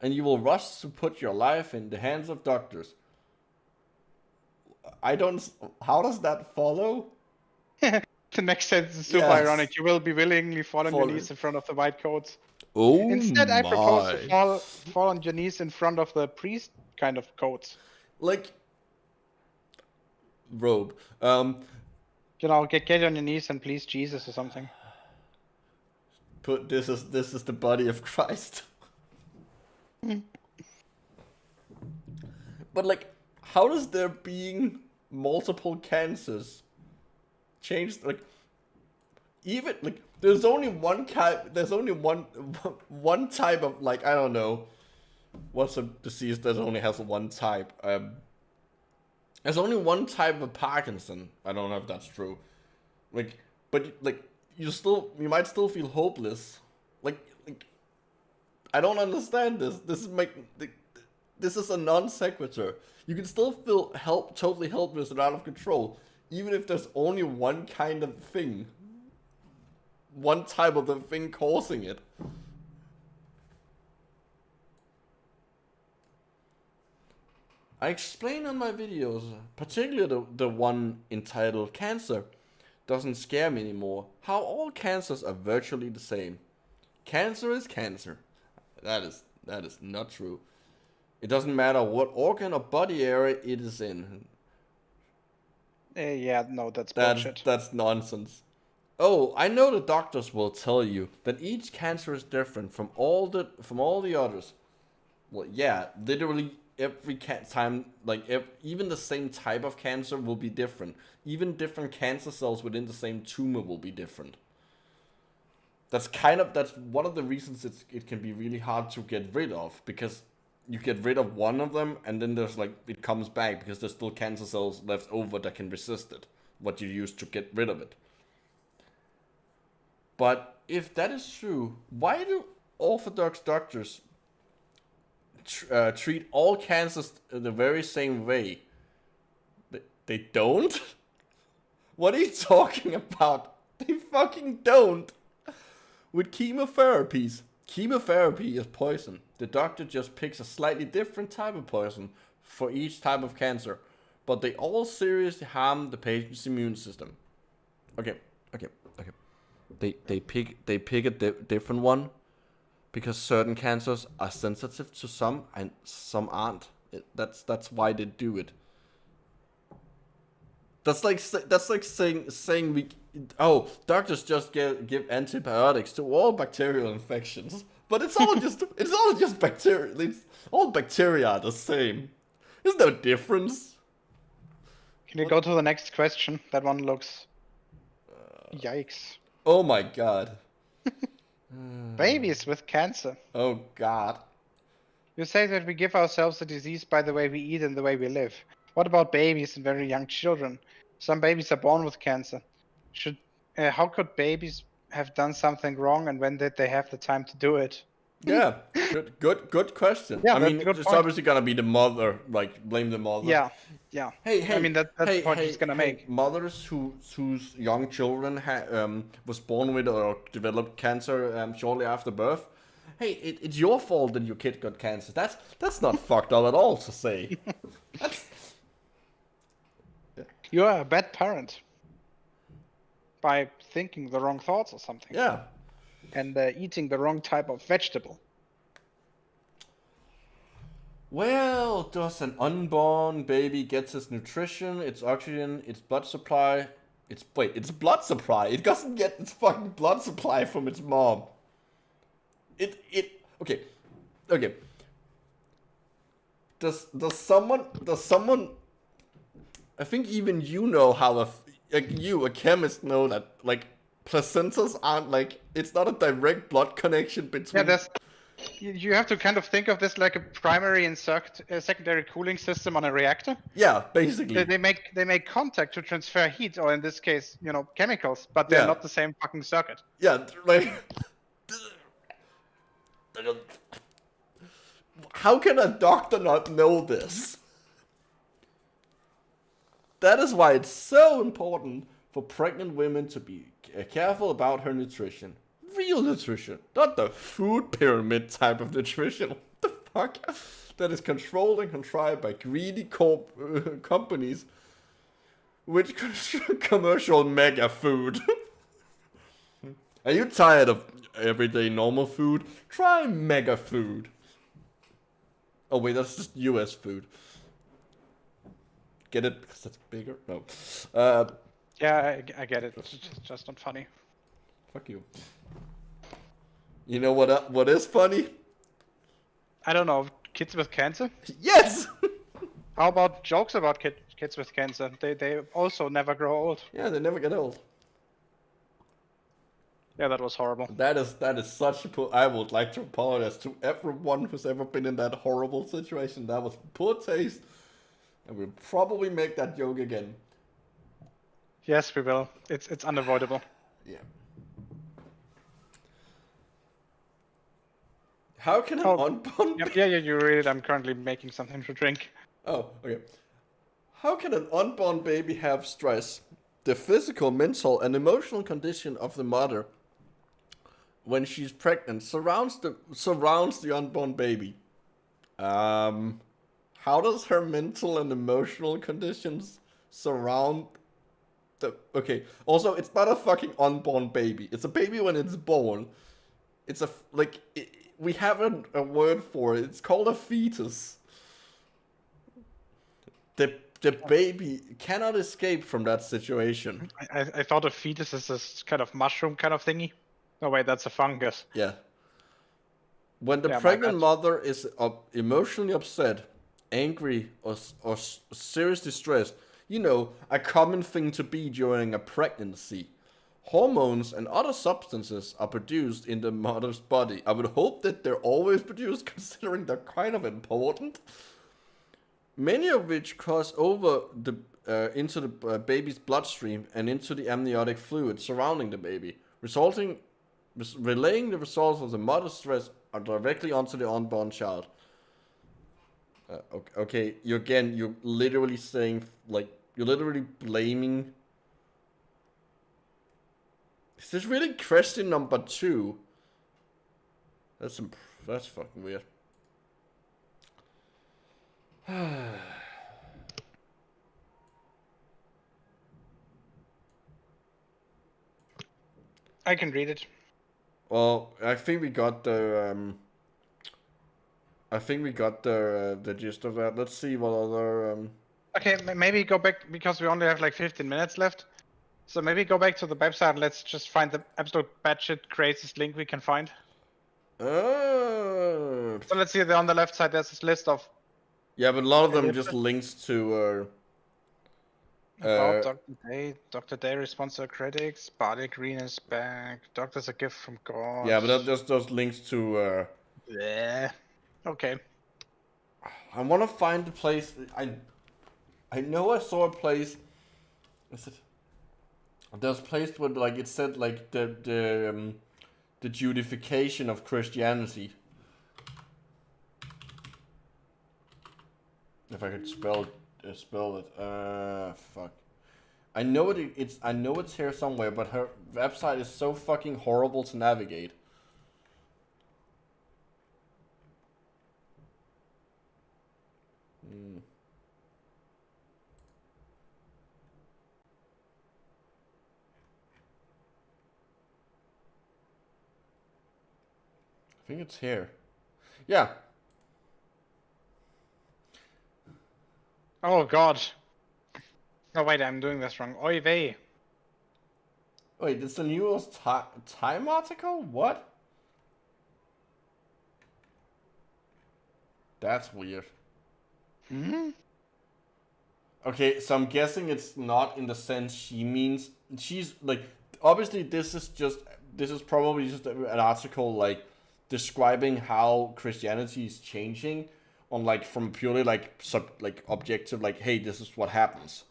and you will rush to put your life in the hands of doctors. How does that follow? The next sentence is super Yes. ironic. You will be willingly fall on your Falling. knees in front of the white coats. Oh Instead, I propose to my. fall on your knees in front of the priest kind of coats. Like, robe. You know, get on your knees and please Jesus or something. Put this is the body of Christ. But like, how does there being multiple cancers change? Like, even like, there's only one type. There's only one type of, like, I don't know, what's a disease that only has one type. There's only one type of Parkinson. I don't know if that's true. Like, but like, you might still feel hopeless. Like I don't understand this. This is a non sequitur. You can still feel totally helpless and out of control, even if there's only one kind of thing. One type of the thing causing it. I explain on my videos, particularly the one entitled Cancer Doesn't Scare Me Anymore, how all cancers are virtually the same. Cancer is cancer. That is not true. It doesn't matter what organ or body area it is in. Yeah, no, that's bullshit. That's nonsense. Oh, I know the doctors will tell you that each cancer is different from all the others. Well, yeah, literally every time, like even the same type of cancer will be different. Even different cancer cells within the same tumor will be different. That's one of the reasons it can be really hard to get rid of, because you get rid of one of them and then there's like, it comes back because there's still cancer cells left over that can resist it, what you used to get rid of it. But if that is true, why do orthodox doctors treat all cancers the very same way? They don't? What are you talking about? They fucking don't. With chemotherapy is poison. The doctor just picks a slightly different type of poison for each type of cancer, but they all seriously harm the patient's immune system. Okay. They pick a different one because certain cancers are sensitive to some and some aren't. That's why they do it. That's like saying doctors just give antibiotics to all bacterial infections, but it's all just bacteria. All bacteria are the same. There's no difference. Can you go to the next question? That one looks... Yikes. Oh my god. Babies with cancer. Oh god. You say that we give ourselves the disease by the way we eat and the way we live. What about babies and very young children? Some babies are born with cancer. How could babies have done something wrong, and when did they have the time to do it? Yeah, good question. Yeah, I mean, that's a good it's point. obviously gonna be the mother, like blame the mother. Yeah. Hey. I mean, that's the point he's gonna make. Mothers whose young children was born with or developed cancer shortly after birth. Hey, it's your fault that your kid got cancer. That's not fucked up at all to say. You are a bad parent by thinking the wrong thoughts or something. Yeah. And eating the wrong type of vegetable. Well, does an unborn baby get its nutrition, its oxygen, its blood supply It's blood supply. It doesn't get its fucking blood supply from its mom. Okay. Does someone? I think even you know how a chemist, know that like placentas aren't like, it's not a direct blood connection between. Yeah, you have to kind of think of this like a primary and secondary cooling system on a reactor. Yeah, basically. They make contact to transfer heat, or in this case, chemicals, but they're not the same fucking circuit. Yeah, like how can a doctor not know this? That is why it's so important for pregnant women to be careful about her nutrition. Real nutrition, not the food pyramid type of nutrition. What the fuck? That is controlled and contrived by greedy companies which commercial mega food. Are you tired of everyday normal food? Try mega food. Oh wait, that's just US food. Get it? Because that's bigger? No. Yeah, I get it. It's just not funny. Fuck you. You know what is funny? I don't know. Kids with cancer? Yes! How about jokes about kids with cancer? They also never grow old. Yeah, they never get old. Yeah, that was horrible. That is such a I would like to apologize to everyone who's ever been in that horrible situation. That was poor taste. And we'll probably make that joke again. Yes, we will. It's unavoidable. Yeah. How can an unborn Yeah, you read it. I'm currently making something to drink. Oh, okay. How can an unborn baby have stress? The physical, mental, and emotional condition of the mother when she's pregnant surrounds the unborn baby. How does her mental and emotional conditions surround the... Okay, also, it's not a fucking unborn baby. It's a baby when it's born. It's a... Like, we have a word for it. It's called a fetus. The baby cannot escape from that situation. I thought a fetus is this kind of mushroom kind of thingy. Oh wait, that's a fungus. Yeah. When the pregnant mother is emotionally upset, angry, or seriously stressed, a common thing to be during a pregnancy, hormones and other substances are produced in the mother's body. I would hope that they're always produced, considering they're kind of important. Many of which cross over into the baby's bloodstream and into the amniotic fluid surrounding the baby, relaying the results of the mother's stress directly onto the unborn child. Okay, you're literally saying, like, you're literally blaming... Is this really question number 2? That's fucking weird. I can read it. Well, I think we got the the gist of that. Let's see what other Okay, maybe go back, because we only have like 15 minutes left. So maybe go back to the website and let's just find the absolute batshit craziest link we can find. So let's see, on the left side there's this list of... Yeah, but a lot of them just links to about Dr. Day response to critics, Barley Green is back, Doctor's a gift from God. Yeah, but that just those links to Yeah. Okay. I want to find the place. I know I saw a place. Is it? There's a place where, like, it said, like, the judification of Christianity. If I could spell it. Fuck. I know it's here somewhere, but her website is so fucking horrible to navigate. I think it's here. Yeah. Oh god. Oh wait, I'm doing this wrong. Oy vey. Wait, it's the newest Time article? What? That's weird. Hmm? Okay, so I'm guessing it's not in the sense she means. She's like, obviously this is probably just an article like describing how Christianity is changing on like from purely like objective, like, hey, this is what happens,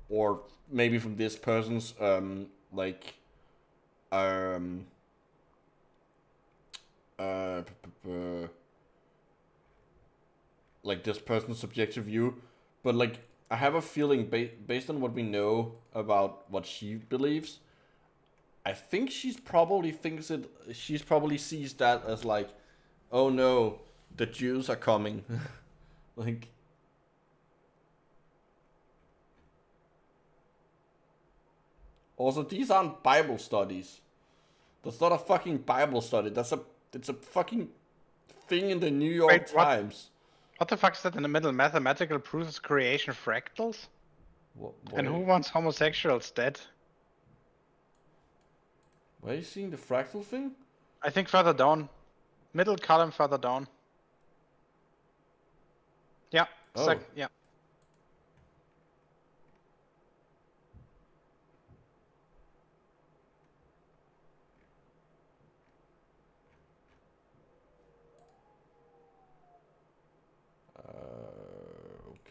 or maybe from this person's like um uh like this person's subjective view, but like I have a feeling based on what we know about what she believes, I think she's probably sees that as like, oh no, the Jews are coming. Like, also these aren't Bible studies. That's not a fucking Bible study. It's a fucking thing in the New York Wait, what? Times. What the fuck is that in the middle? Mathematical proofs creation fractals? And who wants homosexuals dead? Where are you seeing the fractal thing? I think further down. Middle column further down. Yeah. Oh. Yeah.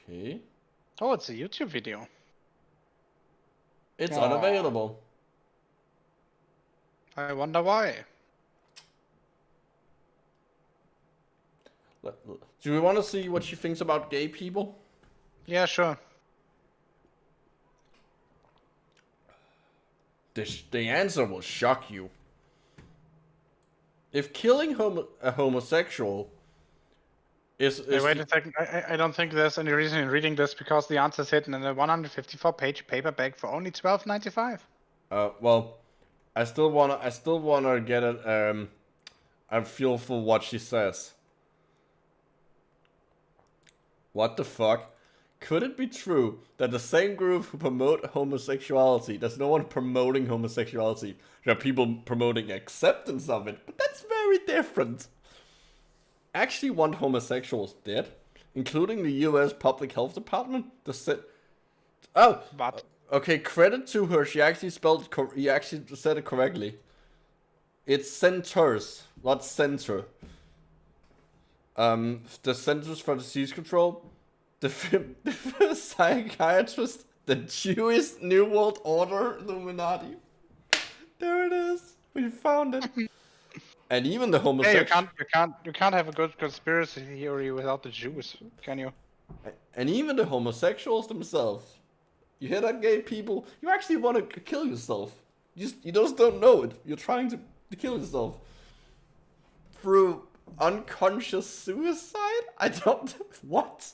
Okay. Oh, it's a YouTube video. It's unavailable. I wonder why. Do we want to see what she thinks about gay people? Yeah, sure. The answer will shock you. If killing a homosexual is Hey, wait a second. I don't think there's any reason in reading this because the answer is hidden in a 154-page paperback for only $12.95. Well, I still wanna get a feel for what she says. What the fuck? Could it be true that the same group who promote homosexuality, there's no one promoting homosexuality, there are people promoting acceptance of it, but that's very different, actually want homosexuals dead, including the US Public Health Department? But Okay, credit to her, she actually said it correctly. It's centers, not center. The Centers for Disease Control, the psychiatrist, the Jewish New World Order Illuminati. There it is. We found it. And even the homosexual. Hey, you can't have a good conspiracy theory without the Jews, can you? And even the homosexuals themselves. You hear that, gay people? You actually want to kill yourself. You just don't know it. You're trying to kill yourself through unconscious suicide? I don't... What?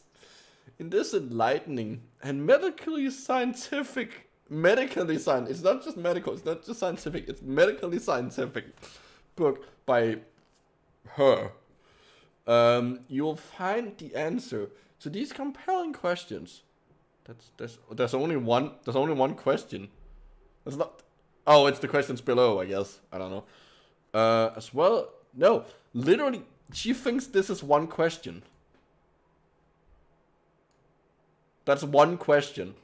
In this enlightening and medically scientific... It's not just medical, it's not just scientific, it's medically scientific book by her. You'll find the answer to these compelling questions. There's only one question. It's not... Oh, it's the questions below, I guess. I don't know. As well... No, literally, she thinks this is one question. That's one question.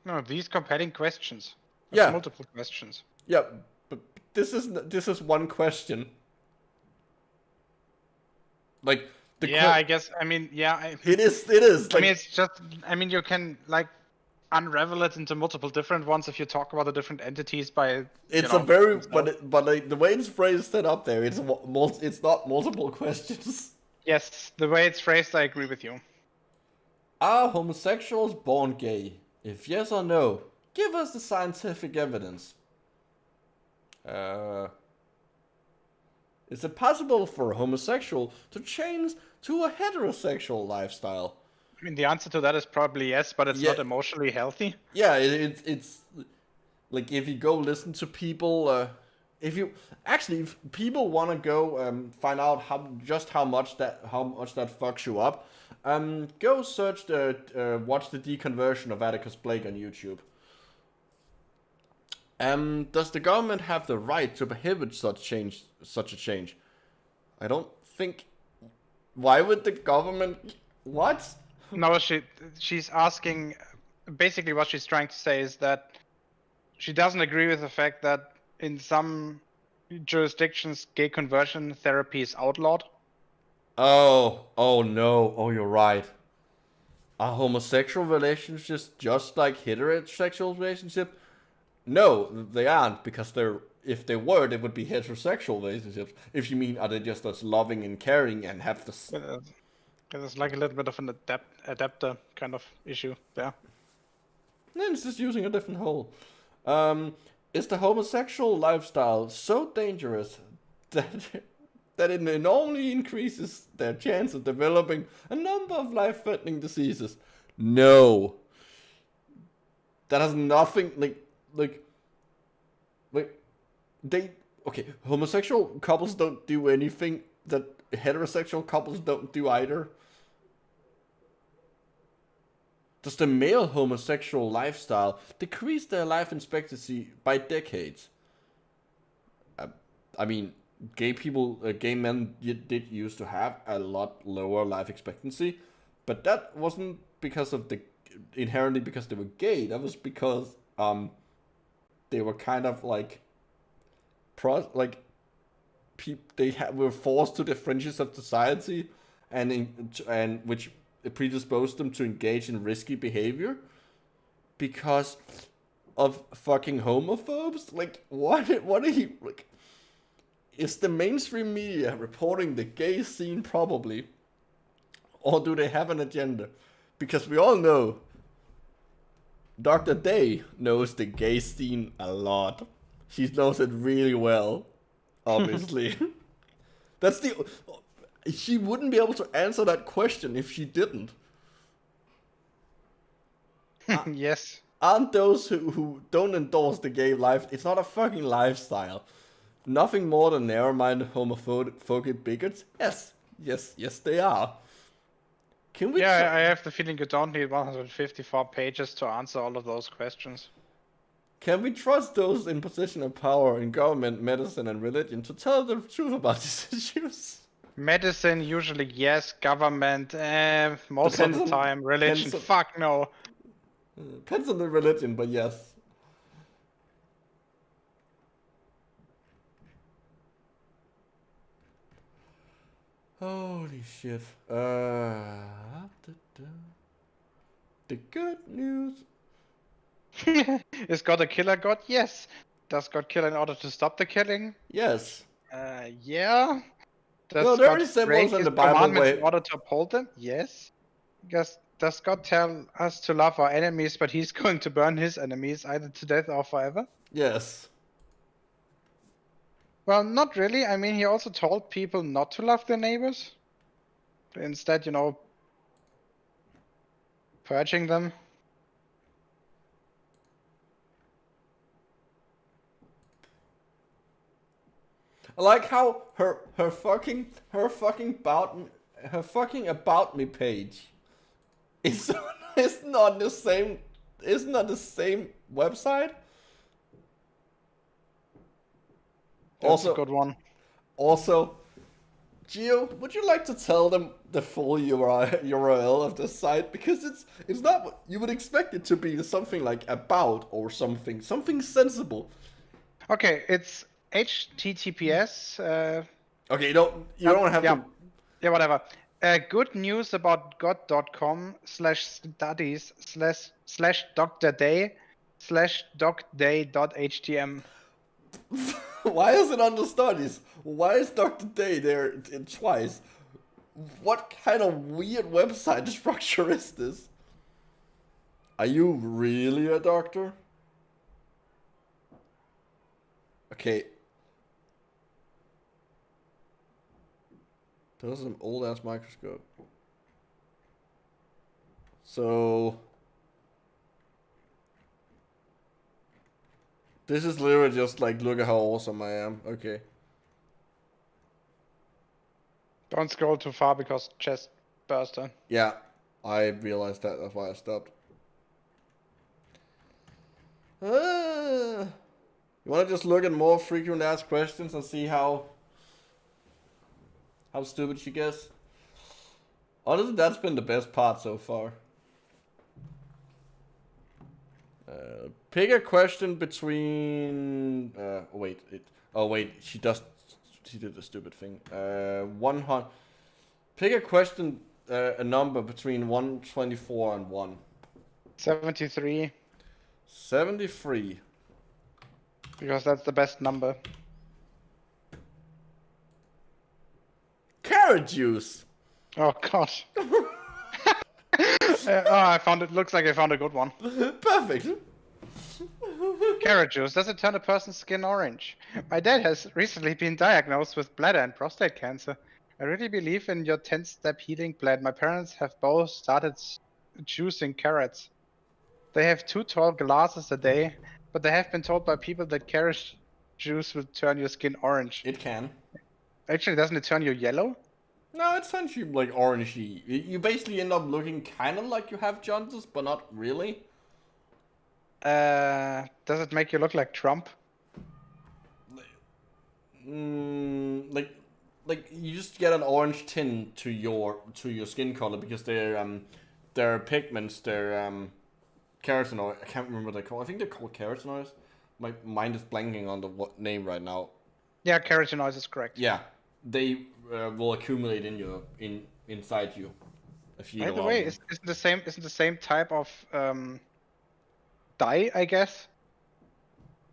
No, these compelling questions. Yeah. Multiple questions. Yeah, but this is one question. Like I guess. I mean, it is. Like, I mean, it's just. I mean, you can like unravel it into multiple different ones if you talk about the different entities by. It's a very but like, the way it's phrased set up there, it's not multiple questions. Yes, the way it's phrased, I agree with you. Are homosexuals born gay? If yes or no, give us the scientific evidence. Is it possible for a homosexual to change to a heterosexual lifestyle? I mean, the answer to that is probably yes, but it's not emotionally healthy. Yeah, it's like if you go listen to people, if people want to go find out how much that fucks you up, go search watch the deconversion of Atticus Blake on YouTube. Does the government have the right to prohibit such a change? I don't think. Why would the government? What? No, she's asking. Basically, what she's trying to say is that she doesn't agree with the fact that in some jurisdictions, gay conversion therapy is outlawed. Oh no. Oh, you're right. Are homosexual relationships just like heterosexual relationships? No, they aren't, because if they were, they would be heterosexual relationships. If you mean, are they just as loving and caring and have the... It's like a little bit of an adapter kind of issue there. Then it's just using a different hole. Is the homosexual lifestyle so dangerous that it normally increases their chance of developing a number of life-threatening diseases? No. That has nothing, homosexual couples don't do anything that heterosexual couples don't do either. Does the male homosexual lifestyle decrease their life expectancy by decades? I mean, gay men did used to have a lot lower life expectancy, but that wasn't because of inherently because they were gay. That was because they were kind of like were forced to the fringes of society, and which predisposed them to engage in risky behavior because of fucking homophobes. Like, what are you like? Is the mainstream media reporting the gay scene? Probably. Or do they have an agenda? Because we all know Dr. Day knows the gay scene a lot. She knows it really well, obviously. She wouldn't be able to answer that question if she didn't. Yes. Aren't those who don't endorse the gay life? It's not a fucking lifestyle. Nothing more than narrow-minded homophobic bigots? Yes, they are. Can we? Yeah, I have the feeling you don't need 154 pages to answer all of those questions. Can we trust those in position of power in government, medicine, and religion to tell the truth about these issues? Medicine, usually yes. Government, most of the time. Religion, fuck no. Depends on the religion, but yes. Holy shit. The good news. Is God a killer god? Yes. Does God kill in order to stop the killing? Yes. Yeah. No, there are symbols in the Bible in order to uphold them? Yes. Does God tell us to love our enemies, but he's going to burn his enemies either to death or forever? Yes. Well, not really. I mean, he also told people not to love their neighbors. Instead, purging them. I like how her fucking about me page is not the same. It's not the same website. That's also a good one. Also, Geo, would you like to tell them the full URL of this site? Because it's not what you would expect it to be. Something like about or something sensible. Okay, it's HTTPS. Okay, you don't have to. Yeah, whatever. Good news about god.com/studies/doctorday/docday.htm. Why is it under studies? Why is Dr. Day there twice? What kind of weird website structure is this? Are you really a doctor? Okay. Those are some old ass microscope. So this is literally just like, look at how awesome I am. Okay. Don't scroll too far because chest burster. Yeah, I realized that. That's why I stopped. You want to just look at more frequent asked questions and see how stupid she gets? Honestly, that's been the best part so far. Pick a question between. She did a stupid thing. 100. Pick a question, a number between 124 and 1. 73. 73. Because that's the best number. Carrot juice. Oh god. I found it. Looks like I found a good one. Perfect. Carrot juice. Does it turn a person's skin orange? My dad has recently been diagnosed with bladder and prostate cancer. I really believe in your 10-step healing plan. My parents have both started juicing carrots. They have 2 tall glasses a day, but they have been told by people that carrot juice will turn your skin orange. It can. Actually, doesn't it turn you yellow? No, it turns you like orangey. You basically end up looking kind of like you have jaundice, but not really. Does it make you look like Trump? Like you just get an orange tint to your skin color because they're pigments, they're carotenoids. I can't remember what they're called. I think they're called carotenoids. My mind is blanking on the name right now. Yeah, carotenoids is correct. Yeah, they will accumulate inside you. If you By the way, isn't the same type of dye, I guess,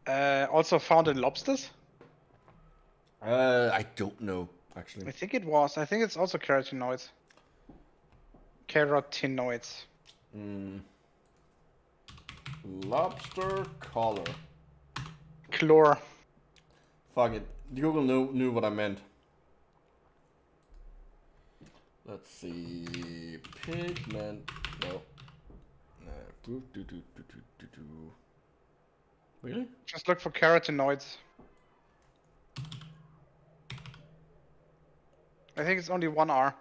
also found in lobsters? I don't know actually. I think it was. I think it's also carotenoids. Carotenoids. Lobster color. Chlor. Fuck it. Google knew what I meant. Let's see. Pigment. No. Really? Just look for carotenoids. I think it's only 1 R.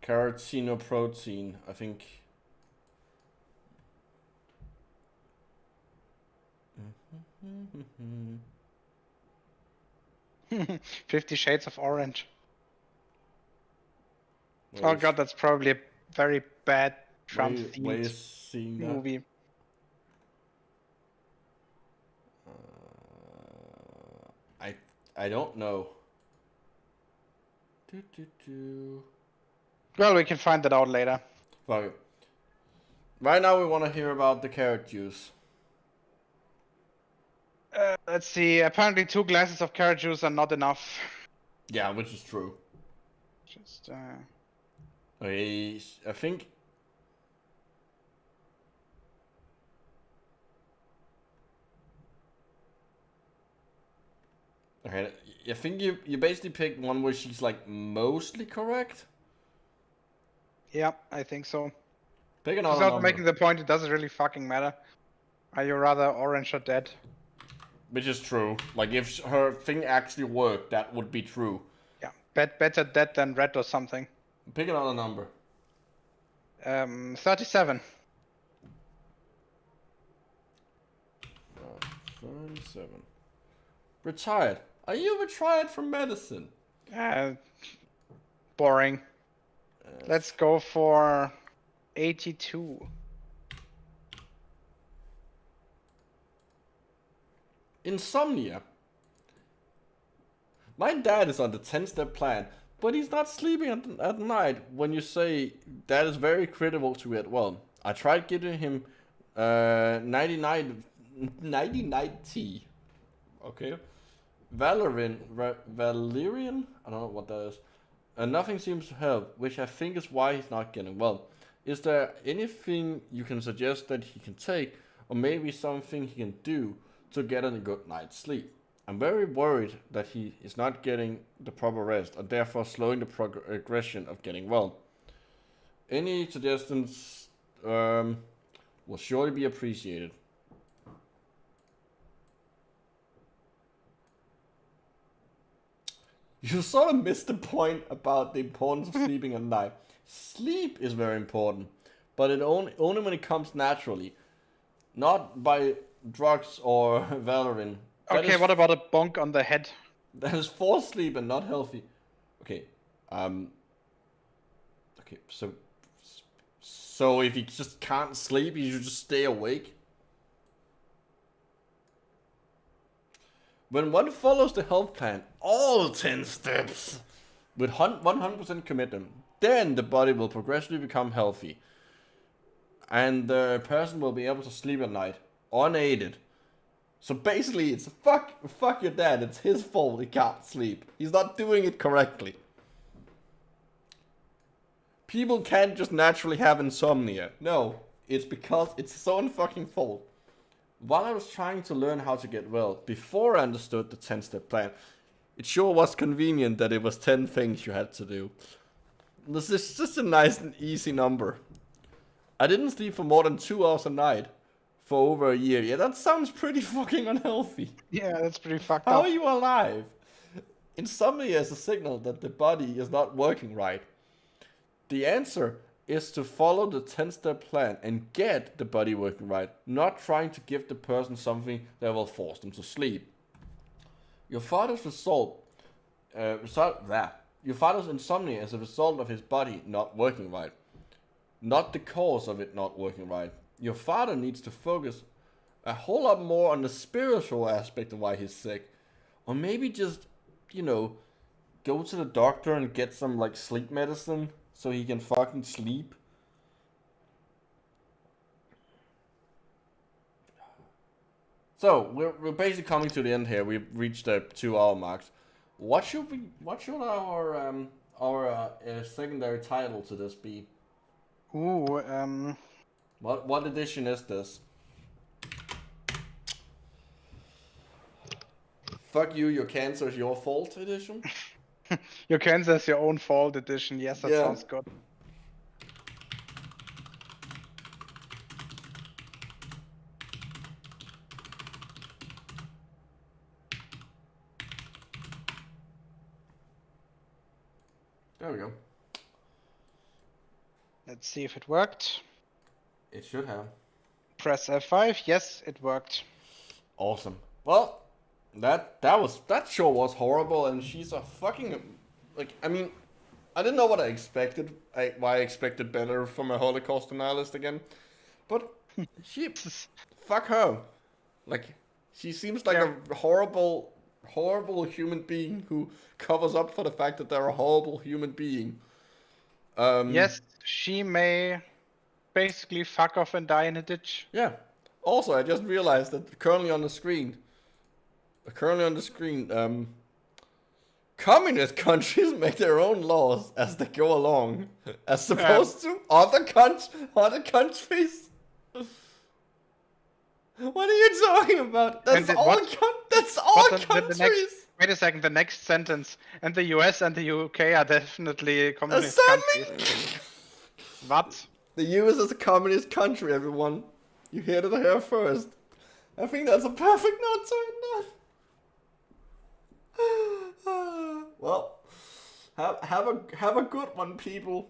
Carotenoprotein, I think. 50 Shades of Orange. Oh god, that's probably a very bad Trump-themed movie. I don't know. Well, we can find that out later. Well, right now we want to hear about the carrot juice. Let's see. Apparently 2 glasses of carrot juice are not enough. Yeah, which is true. Just I think. Okay, I think you basically picked one where she's like mostly correct. Yeah, I think so. Pick another Without number. making the point, it doesn't really fucking matter. Are you rather orange or dead? Which is true. Like, if her thing actually worked, that would be true. Yeah, better dead than red or something. Pick another number. 37. 37. Retired. Are you retired from medicine? Boring. Let's go for 82. Insomnia. My dad is on the 10-step plan, but he's not sleeping at night. When you say that is very critical to it, well, I tried giving him 99 tea. Okay. Valerian, I don't know what that is. And nothing seems to help, which I think is why he's not getting well. Is there anything you can suggest that he can take, or maybe something he can do to get a good night's sleep? I'm very worried that he is not getting the proper rest, and therefore slowing the progression of getting well. Any suggestions will surely be appreciated. You sort of missed the point about the importance of sleeping at night. Sleep is very important, but it only when it comes naturally, not by drugs or Valorant. Okay, what about a bonk on the head? That is forced sleep and not healthy. Okay, okay, so if you just can't sleep, you should just stay awake. When one follows the health plan, all 10 steps, with 100% commitment, then the body will progressively become healthy. And the person will be able to sleep at night, unaided. So basically, it's fuck your dad, it's his fault he can't sleep. He's not doing it correctly. People can't just naturally have insomnia. No, it's because it's his own fucking fault. While I was trying to learn how to get well, before I understood the 10-step plan, it sure was convenient that it was 10 things you had to do. This is just a nice and easy number. I didn't sleep for more than 2 hours a night for over a year. Yeah, that sounds pretty fucking unhealthy. Yeah, that's pretty fucked How up. are you alive? Insomnia is a signal that the body is not working right. The answer is to follow the 10-step plan and get the body working right, not trying to give the person something that will force them to sleep. Your father's your father's insomnia is a result of his body not working right, not the cause of it not working right. Your father needs to focus a whole lot more on the spiritual aspect of why he's sick, or maybe just, go to the doctor and get some like sleep medicine so he can fucking sleep. So we're basically coming to the end here. We've reached the 2-hour marks. What should our secondary title to this be? Ooh, What edition is this? Fuck you, your cancer is your fault edition? Your cancer is your own fault edition. Yes, that sounds good. There we go. Let's see if it worked. It should have. Press F5. Yes, it worked. Awesome. Well, that show was horrible, and she's a fucking I didn't know what I expected. I expected better from a Holocaust analyst again, but she fuck her. She seems like a horrible human being who covers up for the fact that they're a horrible human being. Yes, she may basically fuck off and die in a ditch. Yeah. Also, I just realized that currently on the screen, communist countries make their own laws as they go along, as opposed to other countries. What are you talking about? That's all countries. Wait a second, the next sentence. And the US and the UK are definitely communist countries. What? The US is a communist country, everyone. You heard it here first. I think that's a perfect note to end on. Well, have a good one, people.